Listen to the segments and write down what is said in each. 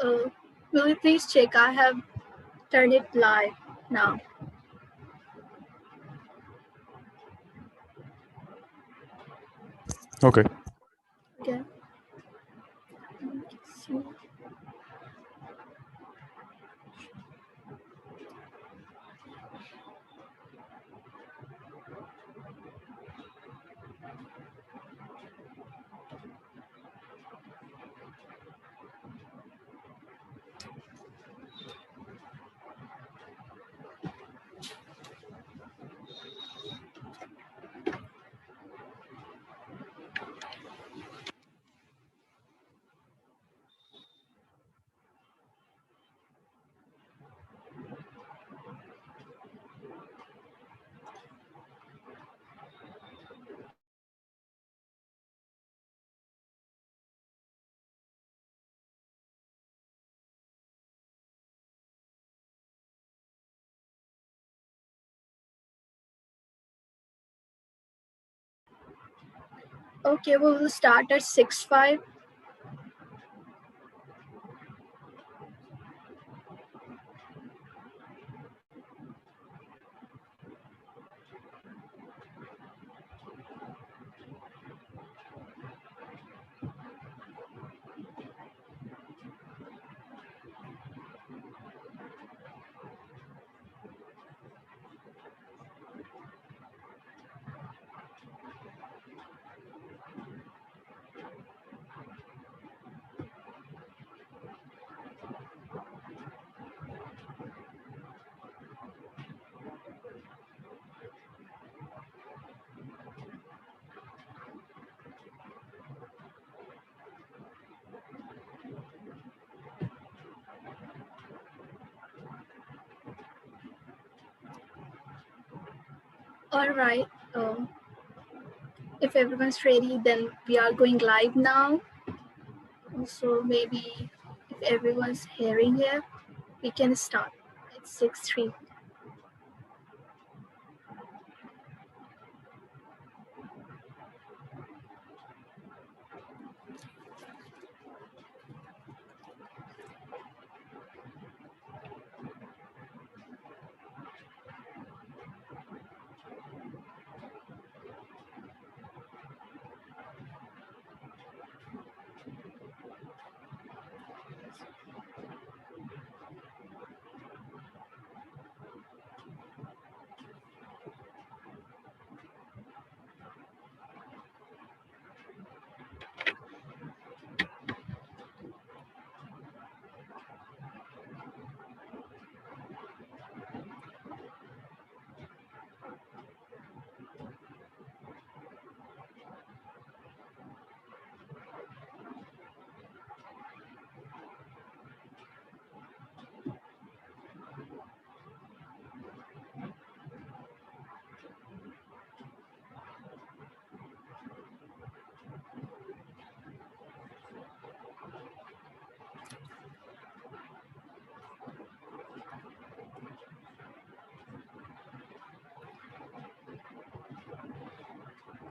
Uh, will you please check? I have turned it live now. Okay. Okay. Okay, we will start at 6:05. All right. If everyone's ready, then we are going live now. So maybe if everyone's hearing here, we can start. It's 6:03.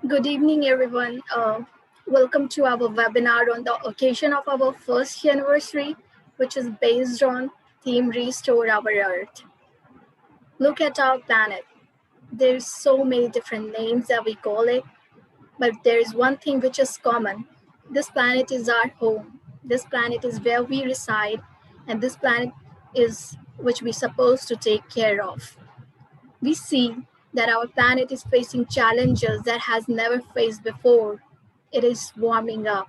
Good evening, everyone. Welcome to our webinar on the occasion of our first anniversary, which is based on theme Restore Our Earth. Look at our planet. There's so many different names that we call it, but there is one thing which is common. This planet is our home. This planet is where we reside, and this planet is which we're supposed to take care of. We see that our planet is facing challenges that has never faced before. It is warming up.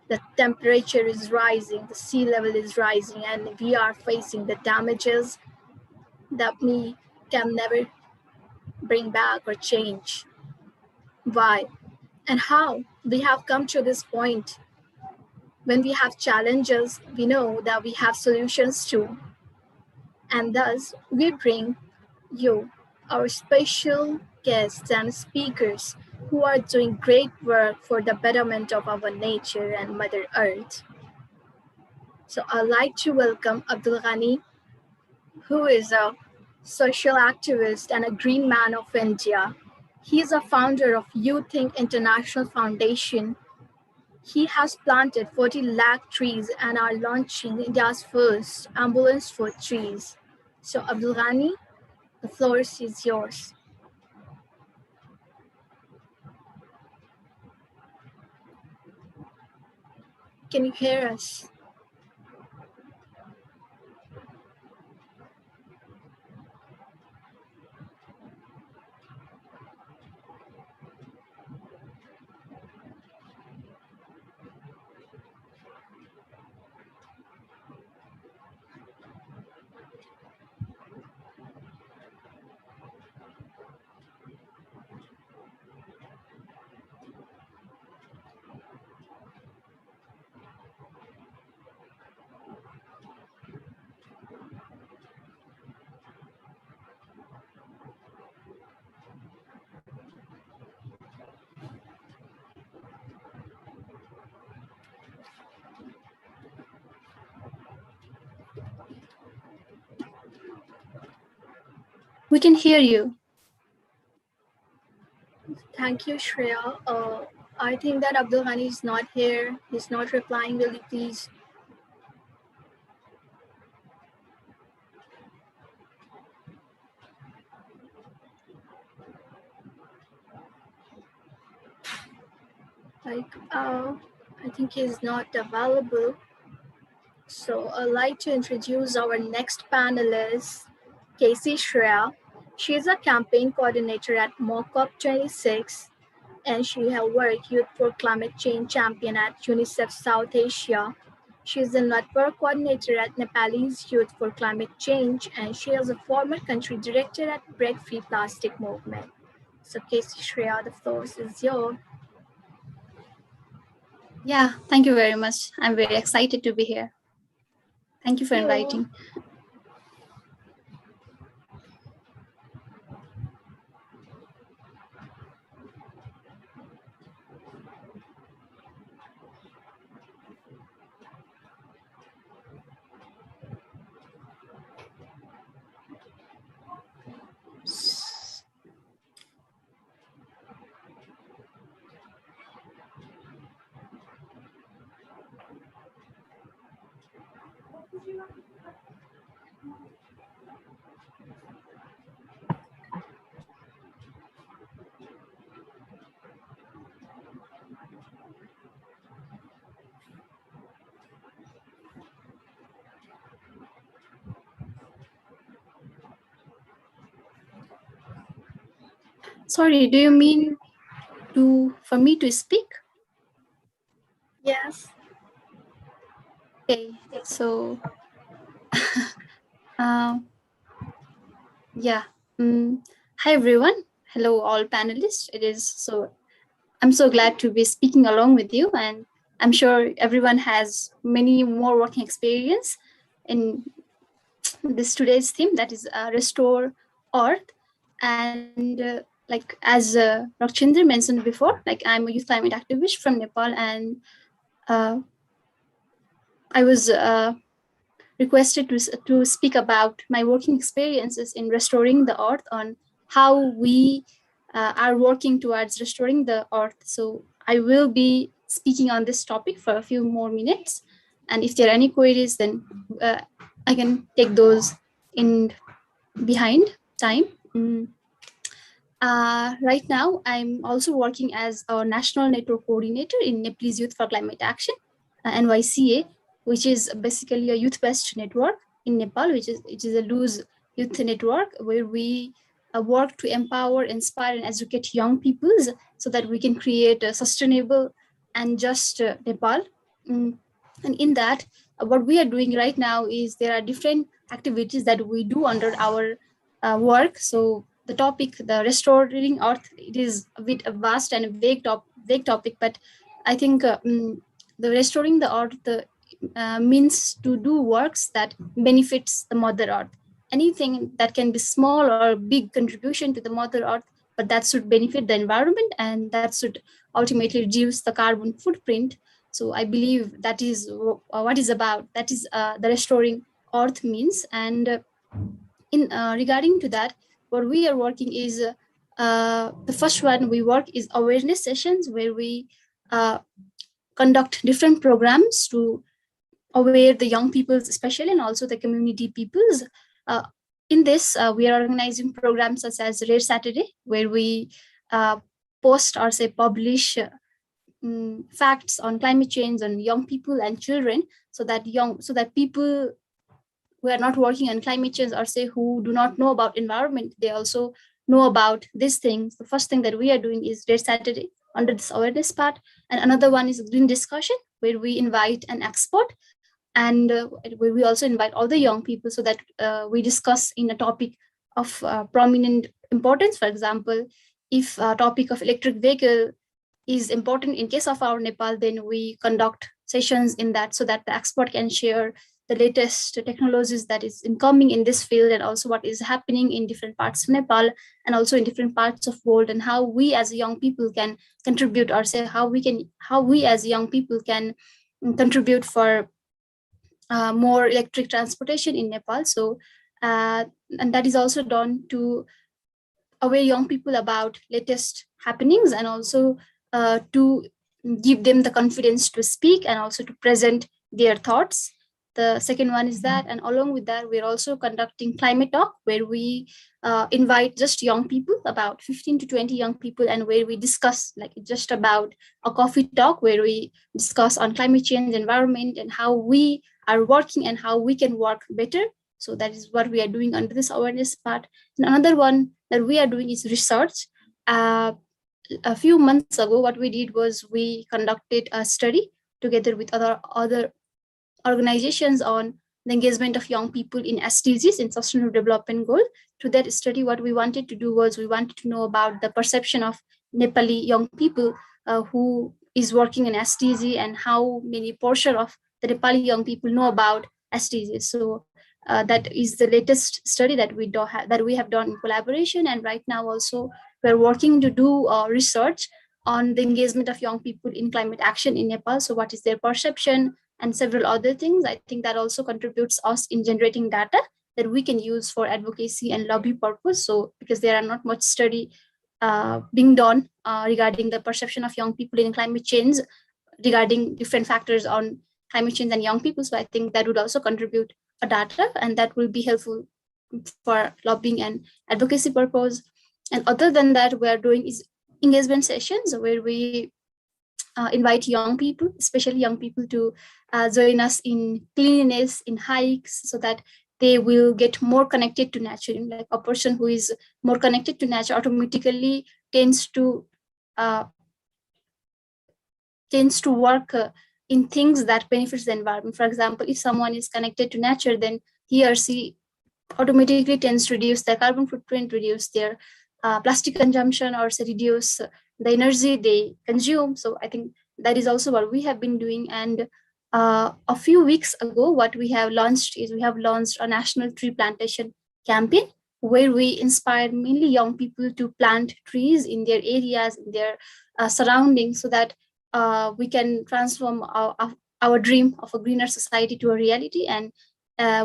The temperature is rising, the sea level is rising, and we are facing the damages that we can never bring back or change. Why and how we have come to this point? When we have challenges, we know that we have solutions too. And thus, we bring you, our special guests and speakers who are doing great work for the betterment of our nature and Mother Earth. So I'd like to welcome Abdul Ghani, who is a social activist and a green man of India. He is a founder of You Think International Foundation, He has planted 40 lakh trees and are launching India's first ambulance for trees. So, Abdul Ghani, the floor is yours. Can you hear us? We can hear you. Thank you, Shreya. I think that Abdul Ghani is not here. He's not replying. Will you please? I think he's not available. So I'd like to introduce our next panelist, Casey Shreya. She is a campaign coordinator at MOCOP 26, and she has worked Youth for Climate Change Champion at UNICEF South Asia. She is a network coordinator at Nepalese Youth for Climate Change, and she is a former country director at Break Free Plastic Movement. So, Casey Shreya, the floor is yours. Yeah, thank you very much. I'm very excited to be here. Thank you for inviting. Sorry, do you mean for me to speak? Yes. Okay, so yeah. Hi everyone. Hello all panelists. I'm so glad to be speaking along with you, and I'm sure everyone has many more working experience in this today's theme, that is restore earth. And like as Rakchandra mentioned before, like I'm a youth climate activist from Nepal, and uh, I was requested to speak about my working experiences in restoring the earth, on how we are working towards restoring the earth. So I will be speaking on this topic for a few more minutes, and if there are any queries, then I can take those in behind time. Mm. Right now, I'm also working as a national network coordinator in Nepalese Youth for Climate Action, NYCA, which is basically a youth-based network in Nepal, which is a loose youth network where we work to empower, inspire, and educate young peoples so that we can create a sustainable and just Nepal. Mm. And in that, what we are doing right now is there are different activities that we do under our work. So the topic, the restoring earth, it is a bit vast and a vague topic, but I think the restoring the earth means to do works that benefits the mother earth. Anything that can be small or big contribution to the mother earth, but that should benefit the environment and that should ultimately reduce the carbon footprint. So I believe that is what is about. That is the restoring earth means. And in regarding to that, what we are working is the first one we work is awareness sessions, where we uh, conduct different programs to aware the young peoples, especially, and also the community peoples. Uh, in this, we are organizing programs such as Rare Saturday, where we uh, post or say publish facts on climate change on young people and children, so that people who are not working on climate change or say who do not know about environment, they also know about these things. The first thing that we are doing is Red Saturday under this awareness part, and another one is green discussion, where we invite an expert, and we also invite all the young people, so that we discuss in a topic of prominent importance. For example, if a topic of electric vehicle is important in case of our Nepal, then we conduct sessions in that, so that the expert can share the latest technologies that is incoming in this field, and also what is happening in different parts of Nepal and also in different parts of world, and how we as young people can contribute, or say how we as young people can contribute for more electric transportation in Nepal. So and that is also done to aware young people about latest happenings, and also to give them the confidence to speak and also to present their thoughts. The second one is that, and along with that, we're also conducting climate talk, where we invite just young people, about 15 to 20 young people, and where we discuss like just about a coffee talk, where we discuss on climate change, environment, and how we are working and how we can work better. So that is what we are doing under this awareness part. And another one that we are doing is research. Uh, a few months ago, what we did was we conducted a study together with other organizations on the engagement of young people in SDGs, in Sustainable Development Goal. To that study, what we wanted to do was we wanted to know about the perception of Nepali young people who is working in SDG, and how many portion of the Nepali young people know about SDGs. So that is the latest study that that we have done in collaboration, and right now also we're working to do research on the engagement of young people in climate action in Nepal. So what is their perception, and several other things. I think that also contributes us in generating data that we can use for advocacy and lobby purpose. So because there are not much study being done regarding the perception of young people in climate change, regarding different factors on climate change and young people. So I think that would also contribute a data, and that will be helpful for lobbying and advocacy purpose. And other than that, we are doing is engagement sessions, where we invite young people, especially young people, to join us in cleanliness, in hikes, so that they will get more connected to nature. Like a person who is more connected to nature automatically tends to uh, work in things that benefits the environment. For example, if someone is connected to nature, then he or she automatically tends to reduce their carbon footprint, reduce their plastic consumption, or say reduce the energy they consume. So I think that is also what we have been doing. And a few weeks ago, what we have launched is we have launched a national tree plantation campaign, where we inspire mainly young people to plant trees in their areas, in their surroundings, so that we can transform our dream of a greener society to a reality. And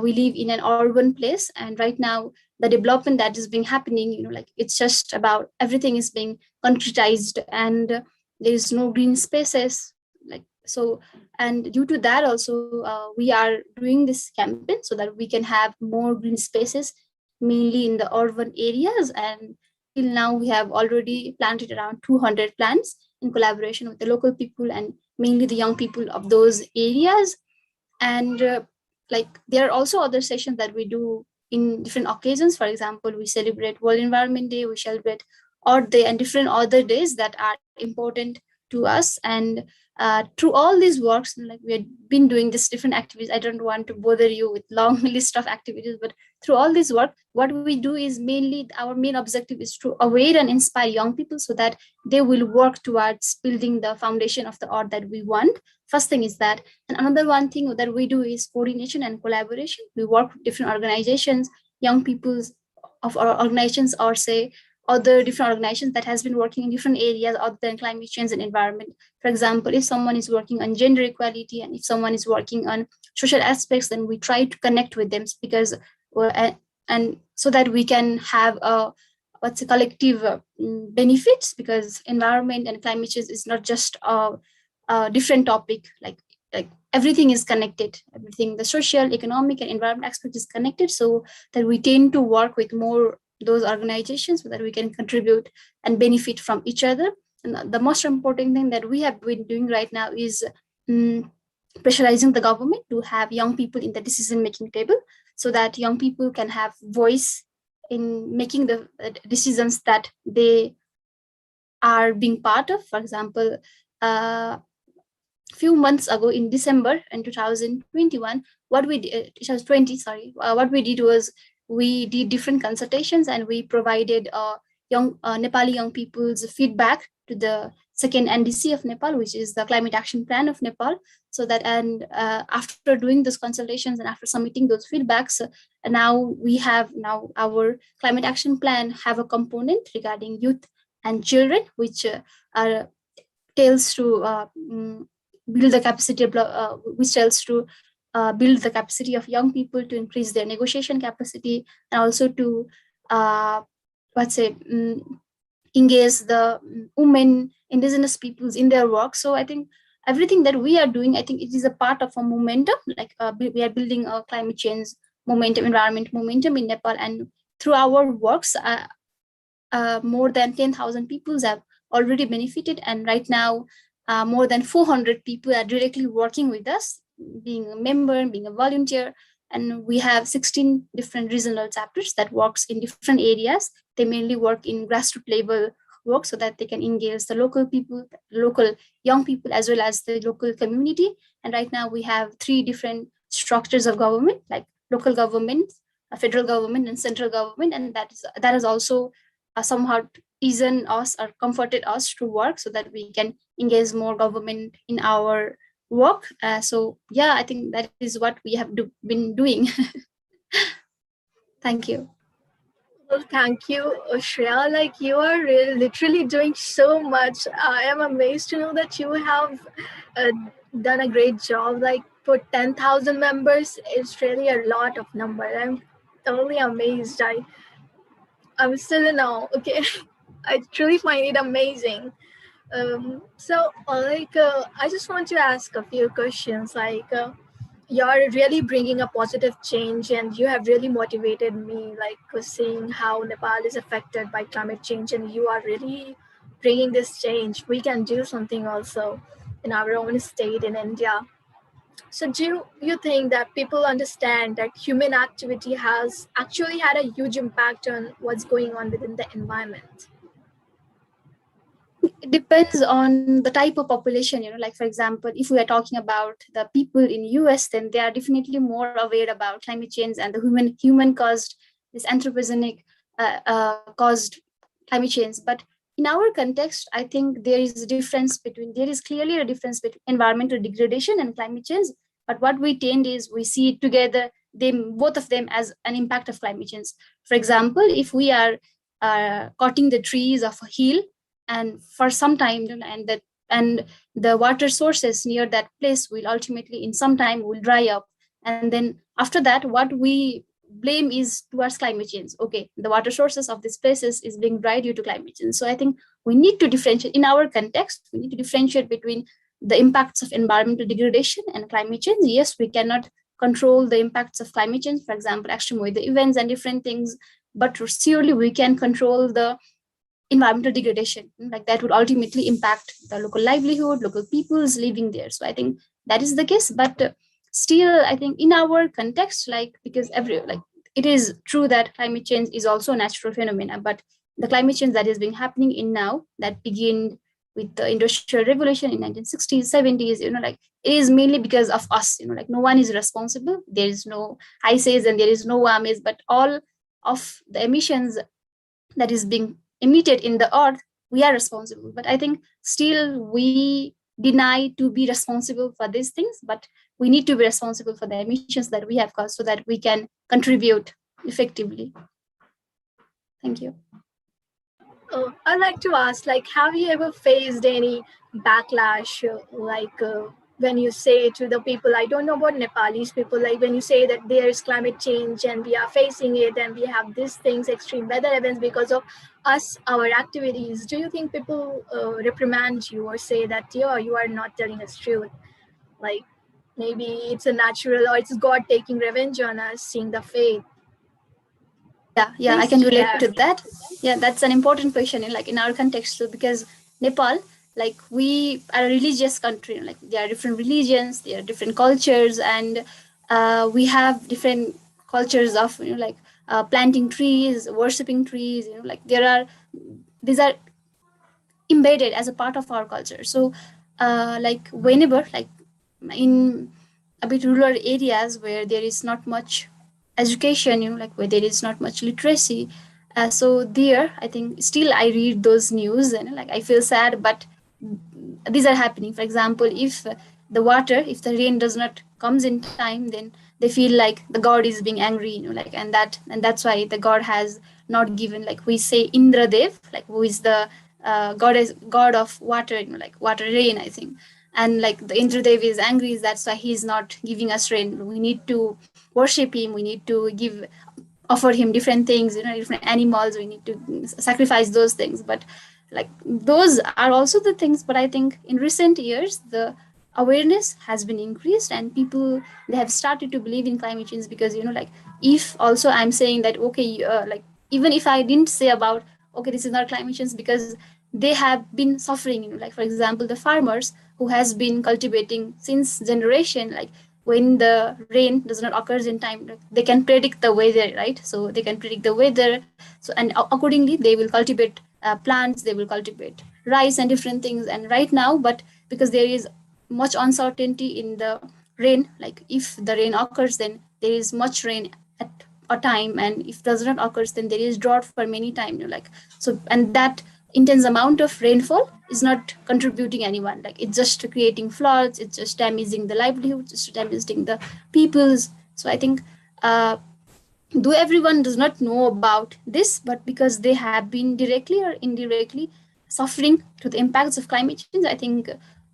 we live in an urban place, and right now the development that is being happening, like it's just about everything is being concretized, and there is no green spaces, like so. And due to that also, we are doing this campaign so that we can have more green spaces, mainly in the urban areas. And till now we have already planted around 200 plants in collaboration with the local people and mainly the young people of those areas. And like there are also other sessions that we do in different occasions. For example, we celebrate World Environment Day, we celebrate Earth Day, and different other days that are important to us. And through all these works, like we have been doing this different activities, I don't want to bother you with long list of activities, but through all this work, what we do is mainly our main objective is to aware and inspire young people, so that they will work towards building the foundation of the earth that we want. First thing is that. And another one thing that we do is coordination and collaboration. We work with different organizations, young people of our organizations, or say other different organizations that has been working in different areas other than climate change and environment. For example, if someone is working on gender equality, and if someone is working on social aspects, then we try to connect with them, because and so that we can have a what's a collective benefits, because environment and climate change is not just different topic, like everything is connected, everything, the social, economic and environment aspect is connected, so that we tend to work with more those organizations so that we can contribute and benefit from each other. And the most important thing that we have been doing right now is pressurizing the government to have young people in the decision making table, so that young people can have voice in making the decisions that they are being part of. For example, few months ago in December in 2021, what we did, 2020, sorry, what we did was we did different consultations and we provided young Nepali young people's feedback to the second NDC of Nepal, which is the Climate Action Plan of Nepal. So that, and after doing those consultations and after submitting those feedbacks, now we have now our climate action plan have a component regarding youth and children, which are tells to build the capacity of, which tells to build the capacity of young people to increase their negotiation capacity, and also to let's say engage the women, indigenous peoples in their work. So I think everything that we are doing, I think it is a part of a momentum, like we are building a climate change momentum, environment momentum in Nepal. And through our works, more than 10,000 people have already benefited, and right now more than 400 people are directly working with us, being a member, being a volunteer. And we have 16 different regional chapters that works in different areas. They mainly work in grassroots level work, so that they can engage the local people, local young people, as well as the local community. And right now we have 3 different structures of government, like local government, federal government and central government. And that is also somewhat easen us or comforted us to work, so that we can engage more government in our work. So yeah, I think that is what we have been doing. Thank you. Well, thank you, Shreya. Like, you are literally doing so much. I am amazed to know that you have uh, done a great job. Like, for 10,000 members, it's really a lot of number. I'm totally amazed. I'm still in awe. Okay, I truly find it amazing. I just want to ask a few questions. You're really bringing a positive change, and you have really motivated me, seeing how Nepal is affected by climate change, and you are really bringing this change. We can do something also in our own state in India. So do you think that people understand that human activity has actually had a huge impact on what's going on within the environment? It depends on the type of population, like for example, if we are talking about the people in US, then they are definitely more aware about climate change and the human caused, this anthropogenic caused climate change. But in our context, I think there is clearly a difference between environmental degradation and climate change. But what we tend is we see it together, both of them as an impact of climate change. For example, if we are cutting the trees of a hill, and for some time, and the water sources near that place will ultimately in some time will dry up, and then after that what we blame is towards climate change. Okay, the water sources of these places is being dry due to climate change. So I think we need to differentiate in our context. We need to differentiate between the impacts of environmental degradation and climate change. Yes, we cannot control the impacts of climate change, for example extreme weather events and different things, but surely we can control the environmental degradation, like that would ultimately impact the local livelihood, local peoples living there. So I think that is the case. But still I think in our context, like because it is true that climate change is also a natural phenomena, but the climate change that is being happening in now, that began with the industrial revolution in 1960s 70s, it is mainly because of us. Like no one is responsible, there is no ices and there is no wames, but all of the emissions that is being emitted in the earth, we are responsible. But I think still we deny to be responsible for these things, but we need to be responsible for the emissions that we have caused, so that we can contribute effectively. Thank you. I'd like to ask, have you ever faced any backlash, when you say to the people, I don't know about Nepalese people, like when you say that there's climate change and we are facing it and we have these things, extreme weather events because of us, our activities, do you think people reprimand you or say that, yeah, you are not telling us truth? Like maybe it's a natural or it's God taking revenge on us, seeing the fate. Yeah, I Please can relate share. to that. Yeah, that's an important question in like in our context too, because Nepal, like we are a religious country, like there are different religions, there are different cultures, and we have different cultures of like planting trees, worshiping trees. Like there are these are embedded as a part of our culture. So like whenever like in a bit rural areas where there is not much education, like where there is not much literacy, so there I think still I read those news and like I feel sad, but these are happening. For example, if if the rain does not comes in time, then they feel like the god is being angry, like and that's why the god has not given, like we say Indradev, like who is the god of water, like water rain, I think. And like the Indradev is angry, that's why he's not giving us rain. We need to worship him, we need to give offer him different things, different animals, we need to sacrifice those things. But like those are also the things, but I think in recent years the awareness has been increased and people, they have started to believe in climate change. Because like if also I'm saying that okay, like even if I didn't say about okay this is not climate change, because they have been suffering, like for example the farmers who has been cultivating since generation, like when the rain does not occurs in time, like, they can predict the weather, right? So they can predict the weather, so and accordingly they will cultivate plants, they will cultivate rice and different things. And right now, but because there is much uncertainty in the rain, like if the rain occurs, then there is much rain at a time, and if does not occurs, then there is drought for many time, like. So and that intense amount of rainfall is not contributing anyone, like it's just creating floods, it's just damaging the livelihood, just damaging the peoples. So I think uh, though everyone does not know about this, but because they have been directly or indirectly suffering to the impacts of climate change, I think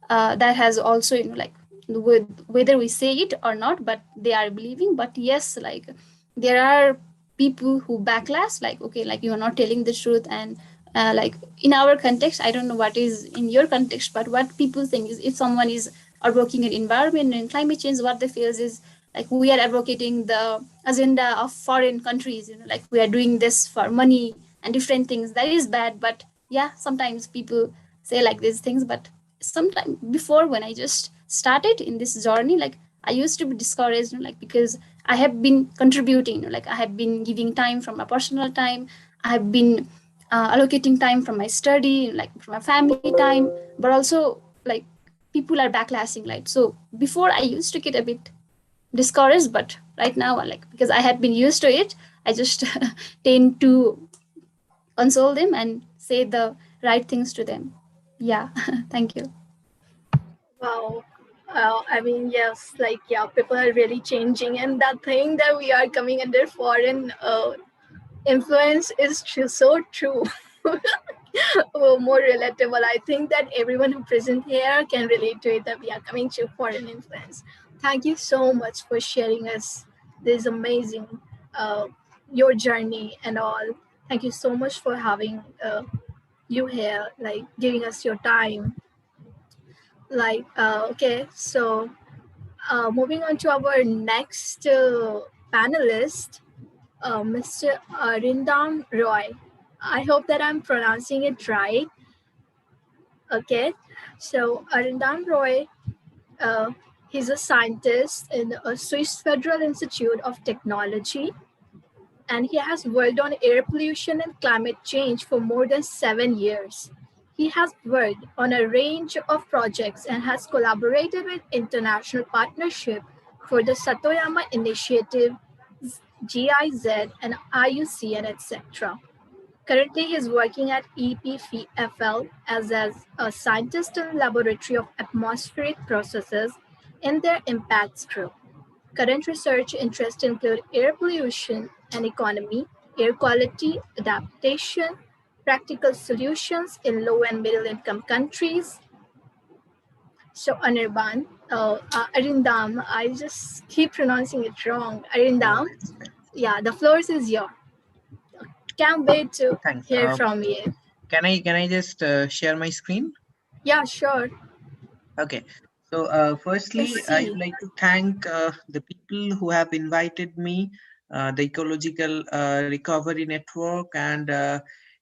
that has also, like whether we say it or not, but they are believing. But yes, like there are people who backlash, like okay, like you are not telling the truth. And like in our context, I don't know what is in your context, but what people think is if someone is advocating an environment and climate change, what they feel is like we are advocating the agenda of foreign countries, like we are doing this for money and different things. That is bad. But yeah, sometimes people say like these things. But sometime before, when I just started in this journey, like I used to be discouraged, like because I have been contributing, like I have been giving time from my personal time, I have been allocating time from my study, like from my family time. But also like people are backlashing, like. So before I used to get a bit discouraged, but right now, like because I have been used to it, I just tend to console them and say the right things to them. Yeah. Thank you. Wow. I mean, yes, like, yeah, people are really changing. And that thing that we are coming under foreign influence is true, so true. More relatable. I think that everyone who present here can relate to it that we are coming to foreign influence. Thank you so much for sharing us this amazing uh, your journey and all. Thank you so much for having you here, like giving us your time. Like okay, so moving on to our next panelist, Mr. Arindam Roy. I hope that I'm pronouncing it right. Okay, so Arindam Roy, uh, he's a scientist in a Swiss Federal Institute of Technology, and he has worked on air pollution and climate change for more than 7 years. He has worked on a range of projects and has collaborated with international partnership for the Satoyama Initiative, GIZ, and IUCN, etc. Currently, he is working at EPFL as a scientist in the Laboratory of Atmospheric Processes in their impacts group. Current research interests include air pollution and economy, air quality adaptation, practical solutions in low and middle income countries, So Anirban, Arindam, I just keep pronouncing it wrong. No, Arindam, it's fine. yeah, the floor is yours. Can't wait to Thanks. hear from you. Can I just share my screen? Yeah, sure. Okay. So, Let's firstly, I see. would like to thank the people who have invited me, the Ecological Recovery Network, and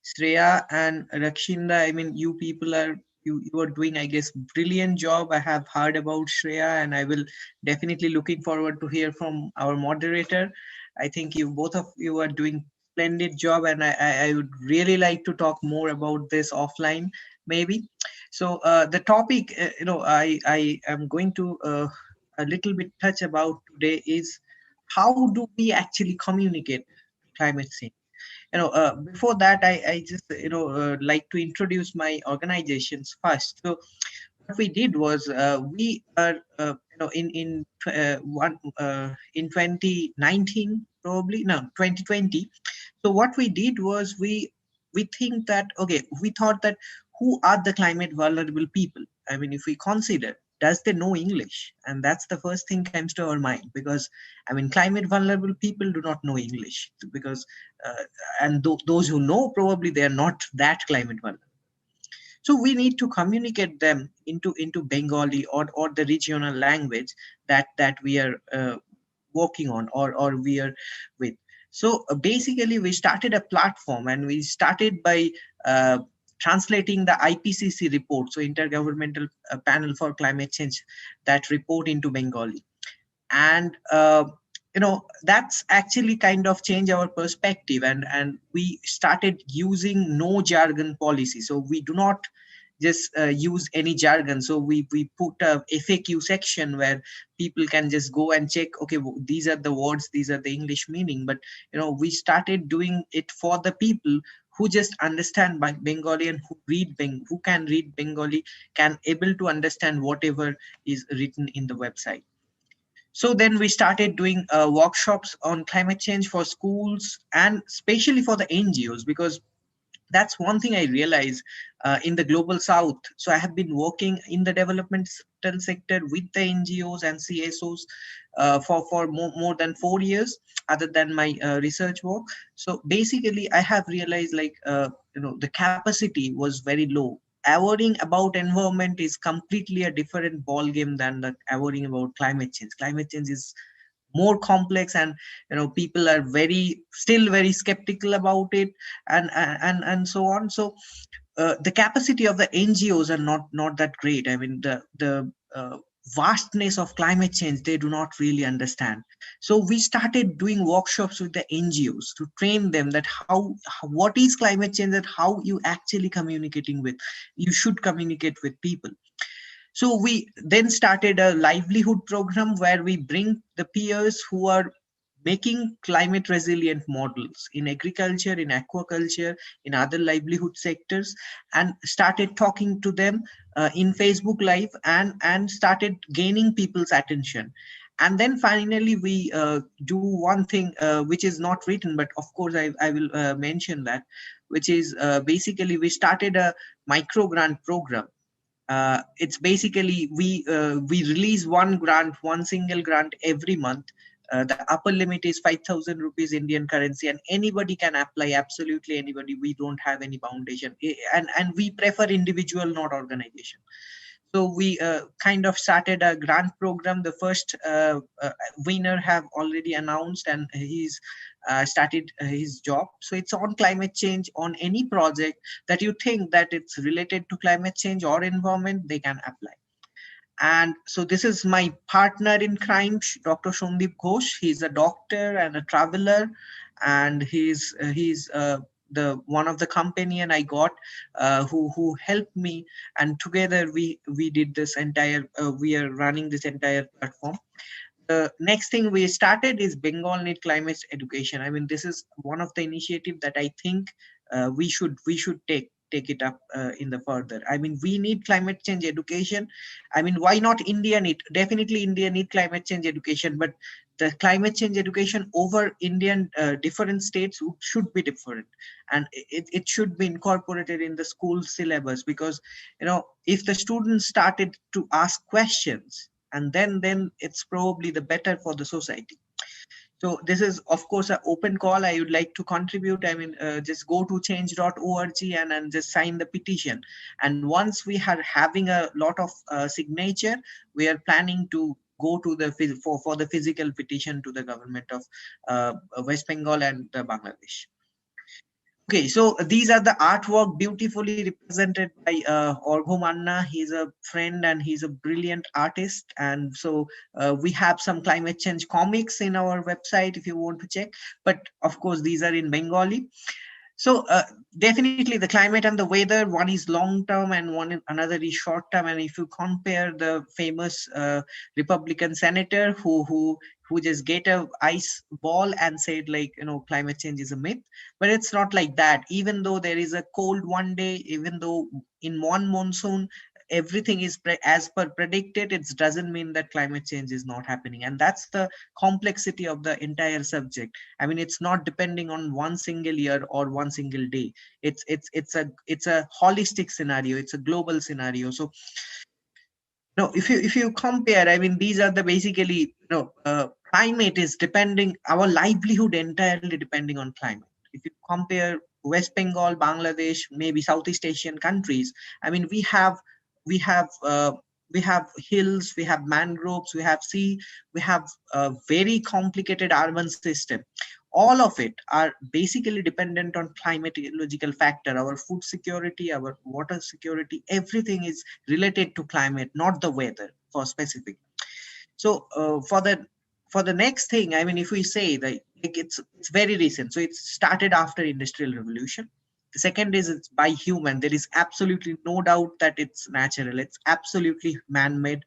Shreya and Rakshinda. I mean, you people are you are doing, I guess, brilliant job. I have heard about Shreya, and I will definitely looking forward to hear from our moderator. I think you both of you are doing splendid job, and I would really like to talk more about this offline, maybe. So the topic, I am going to a little bit touch about today is how do we actually communicate climate change. Before that, I just like to introduce my organizations first. So what we did was we are in 2019, probably no 2020. So what we did was we think that, okay, we thought that who are the climate vulnerable people. I mean, if we consider, does they know English? And that's the first thing comes to our mind, because I mean, climate vulnerable people do not know English, because uh, and those who know, probably they are not that climate vulnerable. So we need to communicate them into Bengali, or the regional language that we are working on, or we are with. So basically we started a platform, and we started by uh, translating the IPCC report, so Intergovernmental Panel for Climate Change, that report into Bengali. And that's actually kind of changed our perspective, and we started using no jargon policy. So we do not just use any jargon. So we put a FAQ section where people can just go and check, okay, these are the words, these are the English meaning. But we started doing it for the people who just understand Bengali, and who can read Bengali, can able to understand whatever is written in the website. So then we started doing workshops on climate change for schools, and especially for the NGOs, because that's one thing I realized in the global south. So I have been working in the developmental sector with the NGOs and CSOs for more than 4 years, other than my research work. So basically, I have realized, like, the capacity was very low. Worrying about environment is completely a different ball game than the worrying about climate change. Climate change is more complex, and people are still very skeptical about it, and so on. So the capacity of the NGOs are not that great. I mean, the vastness of climate change, they do not really understand. So we started doing workshops with the NGOs to train them that what is climate change, and how you actually communicating with, you should communicate with people. So we then started a livelihood program where we bring the peers who are making climate resilient models in agriculture, in aquaculture, in other livelihood sectors, and started talking to them in Facebook Live, and started gaining people's attention. And then finally we do one thing which is not written, but of course I will mention that, which is basically we started a micro grant program. It's basically we release one single grant every month. The upper limit is 5,000 rupees Indian currency, and anybody can apply, absolutely anybody. We don't have any foundation, and we prefer individual, not organization. So we kind of started a grant program. The first winner have already announced, and he's started his job. So it's on climate change. On any project that you think that it's related to climate change or environment, they can apply. And so this is my partner in crime, Dr. Shondeep Ghosh. He's a doctor and a traveler, and he's the one of the companion I got who helped me, and together we did this entire. We are running this entire platform. The next thing we started is Bengal Need Climate Education. I mean, this is one of the initiative that I think we should take it up in the further. I mean, we need climate change education. I mean, why not India need? Definitely India need climate change education, but the climate change education over Indian different states should be different, and it should be incorporated in the school syllabus, because if the students started to ask questions, and then it's probably the better for the society. So this is, of course, an open call. I would like to contribute. I mean, just go to change.org and just sign the petition. And once we are having a lot of signature, we are planning to go to the for the physical petition to the government of West Bengal and Bangladesh. Okay, so these are the artwork beautifully represented by Orgho Manna. He's a friend and he's a brilliant artist. And so we have some climate change comics in our website if you want to check. But of course, these are in Bengali. So definitely the climate and the weather, one is long term and another is short term. And if you compare the famous Republican senator who just get a ice ball and said, like, climate change is a myth, but it's not like that. Even though there is a cold one day, even though in one monsoon everything is as per predicted, it doesn't mean that climate change is not happening. And that's the complexity of the entire subject. I mean, it's not depending on one single year or one single day. It's a holistic scenario. It's a global scenario. So no, if you compare, I mean, these are the basically, climate is depending, our livelihood entirely depending on climate. If you compare West Bengal, Bangladesh, maybe Southeast Asian countries, I mean, we have we have hills, we have mangroves, we have sea, we have a very complicated urban system. All of it are basically dependent on climatological factor. Our food security, our water security, everything is related to climate, not the weather for specific. So for the next thing, I mean, if we say that, like, it's very recent, so it started after Industrial Revolution. The second is it's by human. There is absolutely no doubt that it's natural. It's absolutely man-made.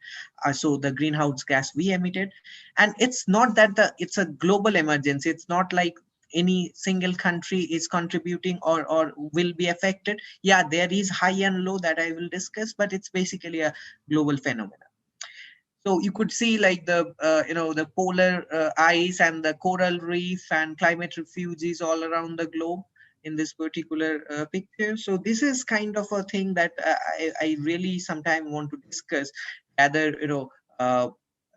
So the greenhouse gas we emitted, and it's not that it's a global emergency. It's not like any single country is contributing or will be affected. Yeah, there is high and low that I will discuss, but it's basically a global phenomenon. So you could see, like, the polar ice and the coral reef and climate refugees all around the globe in this particular picture. So this is kind of a thing that I really sometimes want to discuss. Rather,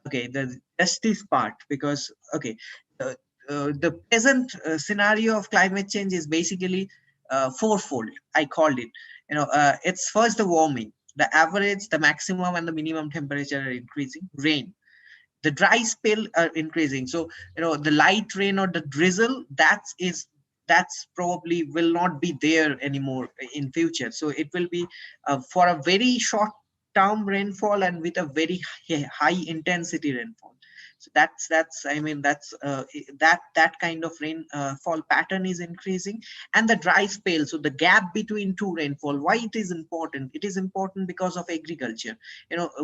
okay, the justice part, because okay, uh, the present scenario of climate change is basically fourfold. I called it. It's first the warming, the average, the maximum, and the minimum temperature are increasing. Rain, the dry spell are increasing. So the light rain or the drizzle, that's probably will not be there anymore in future. So it will be for a very short term rainfall and with a very high intensity rainfall. So that's I mean, that's that kind of rainfall pattern is increasing. And the dry spell, so the gap between two rainfall, why it is important? It is important because of agriculture.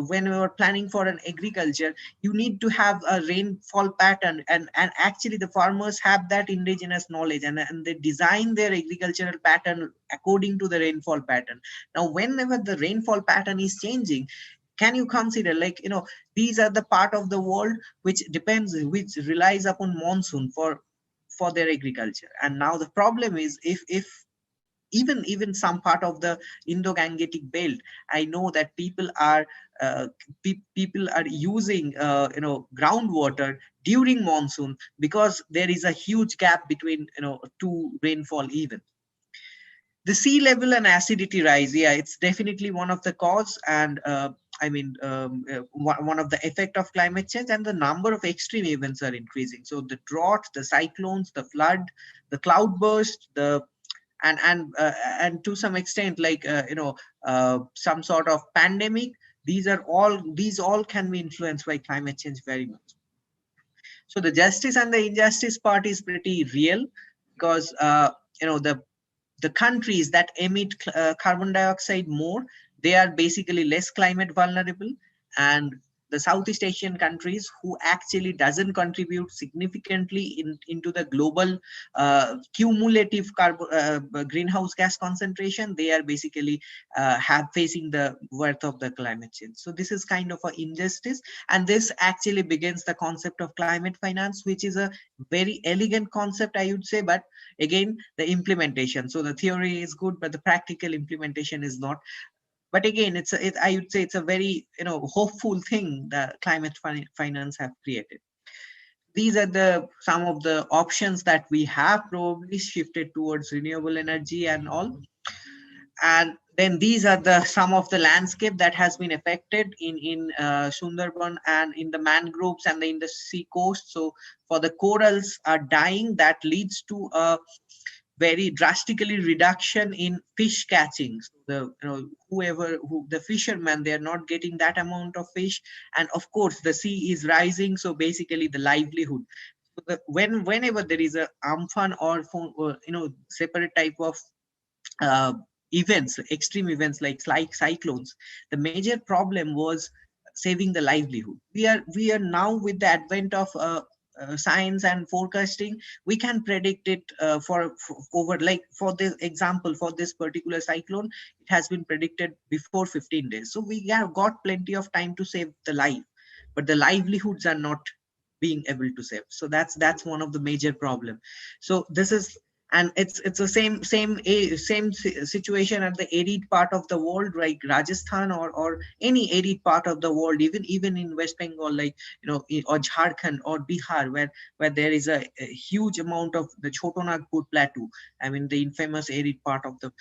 When we are planning for an agriculture, you need to have a rainfall pattern, and actually the farmers have that indigenous knowledge, and they design their agricultural pattern according to the rainfall pattern. Now whenever the rainfall pattern is changing, can you consider, like, these are the part of the world which relies upon monsoon for their agriculture. And now the problem is, if even some part of the Indo-Gangetic belt, I know that people are using groundwater during monsoon, because there is a huge gap between two rainfall events. The sea level and acidity rise, yeah, it's definitely one of the cause. And I mean, one of the effect of climate change. And the number of extreme events are increasing. So the drought, the cyclones, the flood, the cloudburst, and to some extent, like, some sort of pandemic, these all can be influenced by climate change very much. So the justice and the injustice part is pretty real, because the countries that emit carbon dioxide more, they are basically less climate vulnerable. And the Southeast Asian countries who actually doesn't contribute significantly into the global cumulative greenhouse gas concentration, they are basically have facing the worth of the climate change. So this is kind of an injustice, and this actually begins the concept of climate finance, which is a very elegant concept, I would say, but again, the implementation. So the theory is good, but the practical implementation is not. But again, I would say it's a very hopeful thing that climate finance have created. These are the some of the options that we have probably shifted towards renewable energy and all. And then these are the some of the landscape that has been affected in Sundarban and in the mangroves and in the sea coast. So for the corals are dying, that leads to a very drastically reduction in fish catching. So the the fishermen, they are not getting that amount of fish, and of course the sea is rising. So basically the livelihood. So whenever there is a amphan or separate type of uh, events, extreme events like cyclones, the major problem was saving the livelihood. We are now, with the advent of science and forecasting, we can predict it for over, like for this example, for this particular cyclone, it has been predicted before 15 days. So we have got plenty of time to save the life, but the livelihoods are not being able to save. So that's one of the major problem. So this is, and it's the same situation at the arid part of the world, like Rajasthan or any arid part of the world, even in West Bengal, like or Jharkhand or Bihar, where there is a huge amount of the Chotonagpur plateau. I mean, the infamous arid part of the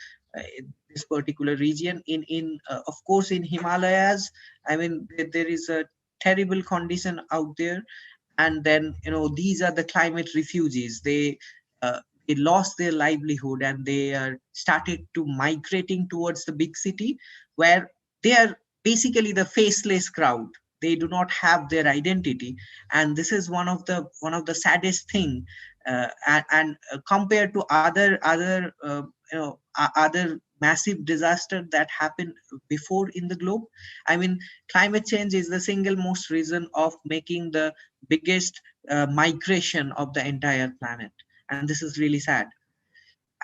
this particular region. In of course in Himalayas, I mean, there is a terrible condition out there. And then these are the climate refugees. They lost their livelihood, and they are started to migrating towards the big city, where they are basically the faceless crowd. They do not have their identity, and this is one of the saddest thing. And compared to other massive disaster that happened before in the globe, I mean, climate change is the single most reason of making the biggest migration of the entire planet. And this is really sad.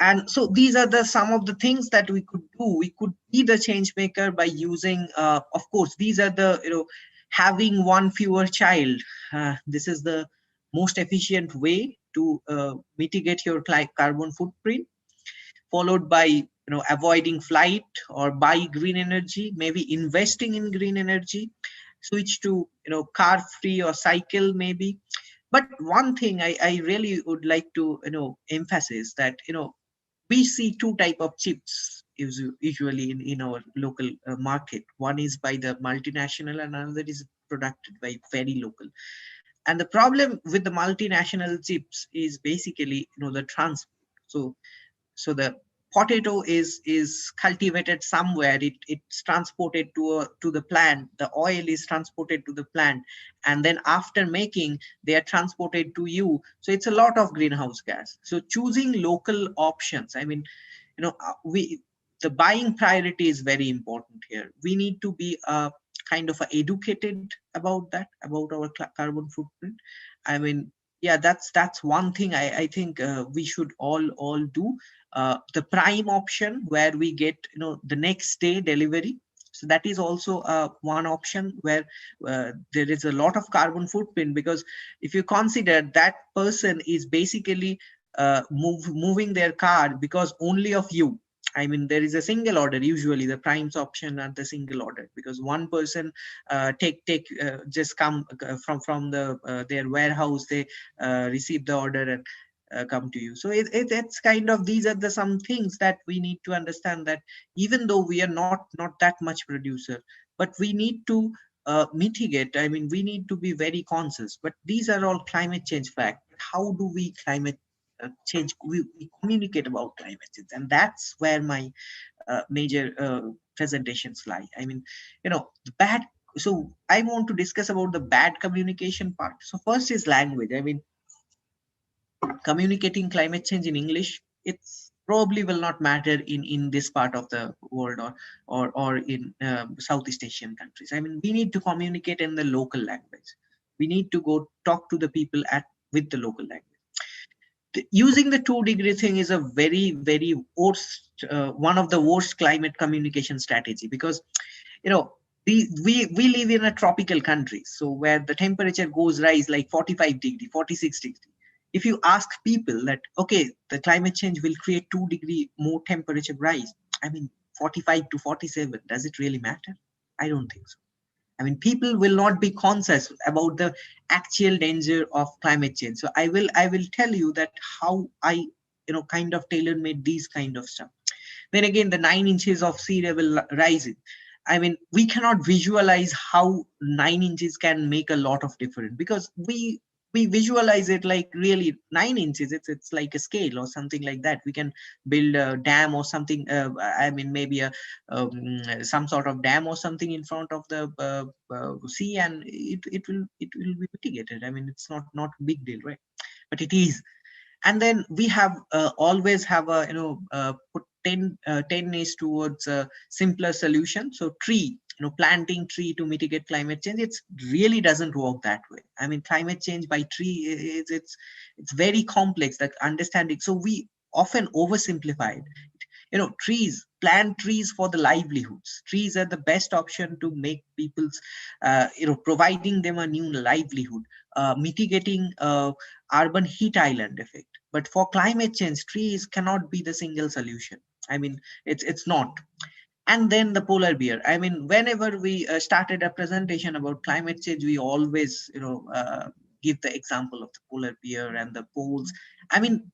And so these are the some of the things that we could do. We could be the change maker by using of course, these are the having one fewer child. This is the most efficient way to mitigate your carbon footprint, followed by avoiding flight or buy green energy, maybe investing in green energy, switch to car free or cycle maybe. But one thing I really would like to emphasize, that we see two type of chips usually in our local market. One is by the multinational, and another is produced by very local. And the problem with the multinational chips is basically the transport. So the potato is cultivated somewhere, it's transported to the plant, the oil is transported to the plant, and then after making, they are transported to you. So it's a lot of greenhouse gas. So choosing local options, I mean, we the buying priority is very important here. We need to be kind of educated about that, about our carbon footprint. I mean, yeah, that's one thing I think we should all do. The prime option, where we get the next day delivery. So that is also one option where there is a lot of carbon footprint, because if you consider that person is basically moving their car because only of you. I mean, there is a single order. Usually, the primes option are the single order, because one person just come from their warehouse. They receive the order and come to you. So it's kind of, these are the some things that we need to understand, that even though we are not that much producer, but we need to mitigate. I mean, we need to be very conscious. But these are all climate change facts. How do we climate change? We communicate about climate change, and that's where my major presentations lie. I mean, the bad. So I want to discuss about the bad communication part. So first is language. I mean, communicating climate change in English, it's probably will not matter in this part of the world, or in Southeast Asian countries. I mean, we need to communicate in the local language. We need to go talk to the people with the local language. Using the 2-degree thing is a very worst, one of the worst climate communication strategy, because we live in a tropical country, so where the temperature goes rise like 45 degree, 46 degree. If you ask people that, okay, the climate change will create 2-degree more temperature rise, I mean, 45 to 47, does it really matter? I don't think so. I mean, people will not be conscious about the actual danger of climate change. So I will tell you that how I, kind of tailor made these kind of stuff. Then again, the 9 inches of sea level rising. I mean, we cannot visualize how 9 inches can make a lot of difference, because we visualize it like really 9 inches. It's like a scale or something like that. We can build a dam or something. I mean, maybe some sort of dam or something in front of the sea, and it will be mitigated. I mean, it's not a big deal, right? But it is. And then we have always have a put 10 is towards a simpler solution. So tree, planting tree to mitigate climate change, it's really doesn't work that way. I mean, climate change by tree is it's very complex, that understanding. So we often oversimplify it. Trees, plant trees for the livelihoods. Trees are the best option to make people's providing them a new livelihood, mitigating urban heat island effect. But for climate change, trees cannot be the single solution. I mean, it's not. And then the polar bear. I mean, whenever we started a presentation about climate change, we always give the example of the polar bear and the poles. I mean,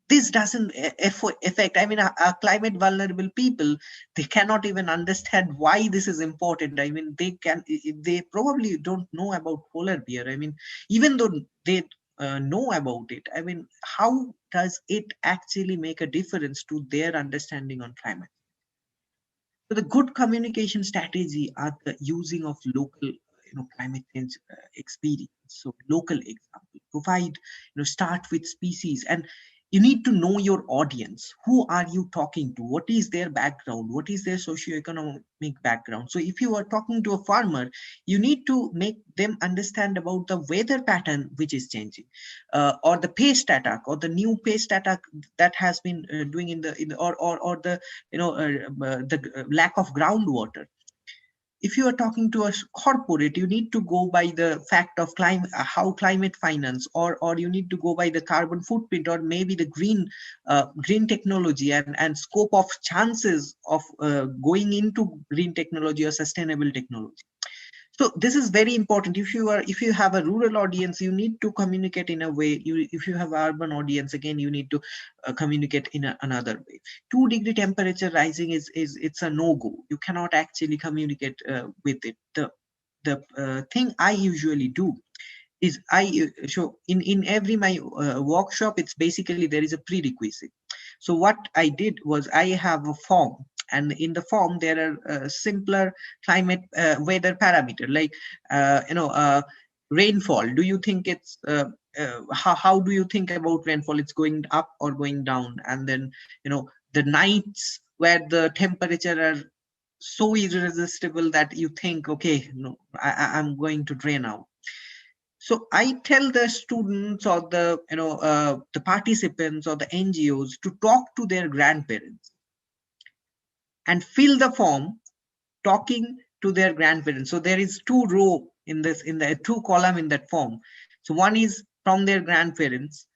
this doesn't affect. I mean, our climate vulnerable people, they cannot even understand why this is important. I mean, they probably don't know about polar bear. I mean, even though they know about it, I mean, how does it actually make a difference to their understanding on climate? So the good communication strategy are the using of local, climate change experience. So local example, provide, start with species, and you need to know your audience. Who are you talking to? What is their background? What is their socioeconomic background? So if you are talking to a farmer, you need to make them understand about the weather pattern which is changing, or the pest attack, or the new pest attack that has been doing or the the lack of groundwater. If you are talking to a corporate, you need to go by the fact of climate, how climate finance, or you need to go by the carbon footprint, or maybe the green technology, and scope of chances of going into green technology or sustainable technology. So this is very important. If you have a rural audience, you need to communicate in a way. If you have urban audience, again, you need to communicate in another way. 2-degree temperature rising is it's a no-go. You cannot actually communicate with it. The thing I usually do is I show in every my workshop, it's basically there is a prerequisite. So what I did was, I have a form, and in the form there are simpler climate weather parameter, like rainfall. Do you think it's how do you think about rainfall? It's going up or going down? And then the nights where the temperature are so irresistible that you think, okay, no, I'm going to drain out. So I tell the students, or the participants, or the NGOs, to talk to their grandparents and fill the form talking to their grandparents. So there is 2 row in the 2 column in that form. So one is from their grandparents,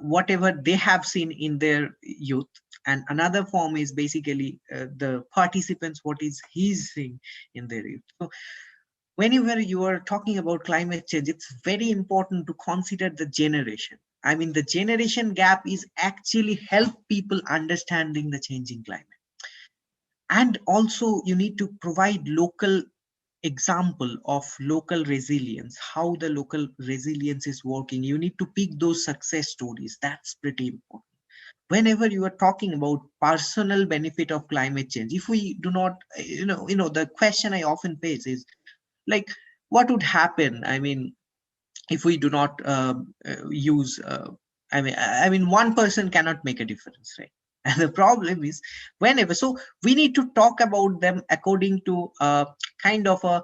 whatever they have seen in their youth, and another form is basically the participants, what is he's seeing in their youth. So whenever you are talking about climate change, it's very important to consider the generation. I mean, the generation gap is actually help people understanding the changing climate. And also you need to provide local example of local resilience, how the local resilience is working. You need to pick those success stories. That's pretty important. Whenever you are talking about personal benefit of climate change, if we do not, the question I often face is like, what would happen, I mean, if we do not use I mean one person cannot make a difference, right? And the problem is whenever, so we need to talk about them according to kind of a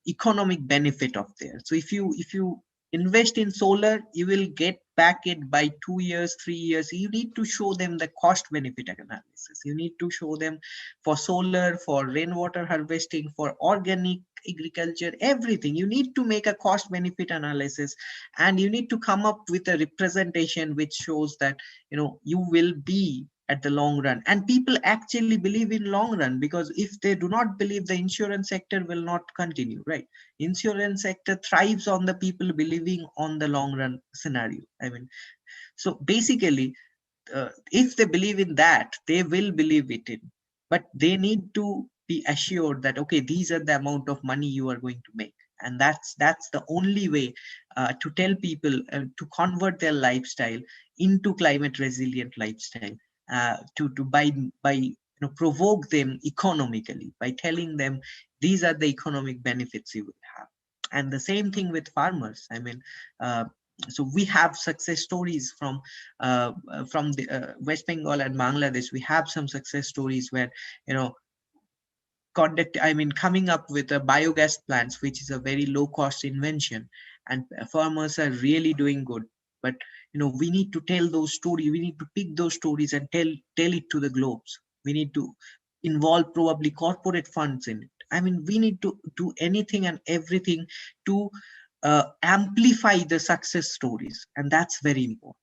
economic benefit of there. So if you invest in solar, you will get back it by 2 years, 3 years. You need to show them the cost benefit analysis. You need to show them for solar, for rainwater harvesting, for organic agriculture, everything. You need to make a cost benefit analysis, and you need to come up with a representation which shows that you will be at the long run. And people actually believe in long run, because if they do not believe, the insurance sector will not continue, right? Insurance sector thrives on the people believing on the long run scenario. I mean, so basically, if they believe in that, they will believe it in, but they need to be assured that, okay, these are the amount of money you are going to make. And that's the only way to tell people to convert their lifestyle into climate resilient lifestyle, to by provoke them economically by telling them these are the economic benefits you will have. And the same thing with farmers. I mean, uh, so we have success stories from the West Bengal and Bangladesh. We have some success stories where coming up with a biogas plants, which is a very low cost invention, and farmers are really doing good. But we need to tell those stories. We need to pick those stories and tell it to the globes. We need to involve probably corporate funds in it. I mean, we need to do anything and everything to amplify the success stories, and that's very important.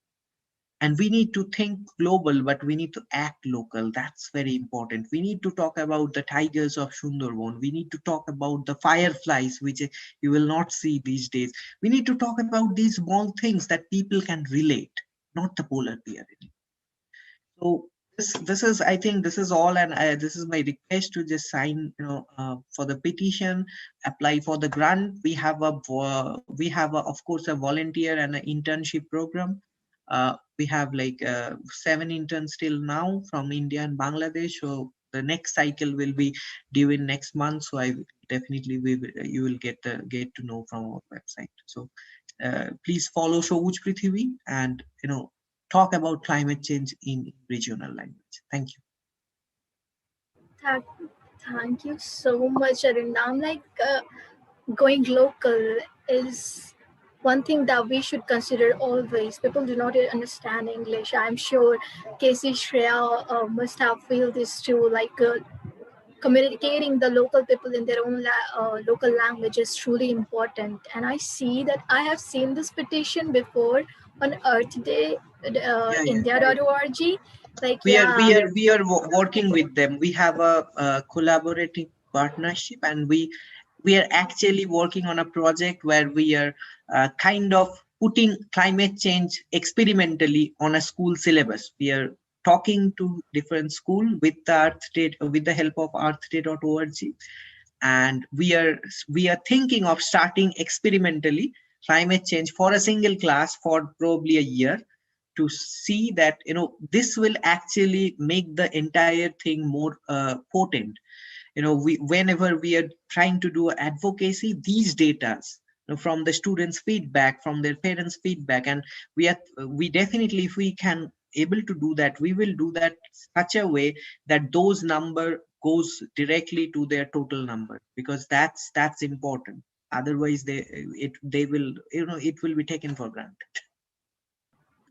And we need to think global, but we need to act local. That's very important. We need to talk about the tigers of Sundarban. We need to talk about the fireflies, which you will not see these days. We need to talk about these small things that people can relate, not the polar bear. So this is, I think this is all, and this is my request to just sign, for the petition, apply for the grant. We have of course a volunteer and an internship program. We have like 7 interns till now from India and Bangladesh. So the next cycle will be due in next month. So I definitely you will get to know from our website. So please follow Shobuj Prithvi, and talk about climate change in regional language. Thank you. Thank, thank you so much, Arinda. I'm like, going local is one thing that we should consider always. People do not understand English. I'm sure Casey Shreya must have feel this too. Like, communicating the local people in their own local language is truly important. And I see that I have seen this petition before on Earth Day, Yeah, yeah. India.org. Like, we are yeah, we are we are working with them. We have a collaborative partnership, and we are actually working on a project where we are kind of putting climate change experimentally on a school syllabus. We are talking to different school with the with the help of earthday.org, and we are thinking of starting experimentally climate change for a single class for probably a year, to see that this will actually make the entire thing more potent. Whenever we are trying to do advocacy, these data from the students feedback, from their parents feedback, and we definitely, if we can able to do that, we will do that such a way that those number goes directly to their total number, because that's important. Otherwise they will it will be taken for granted.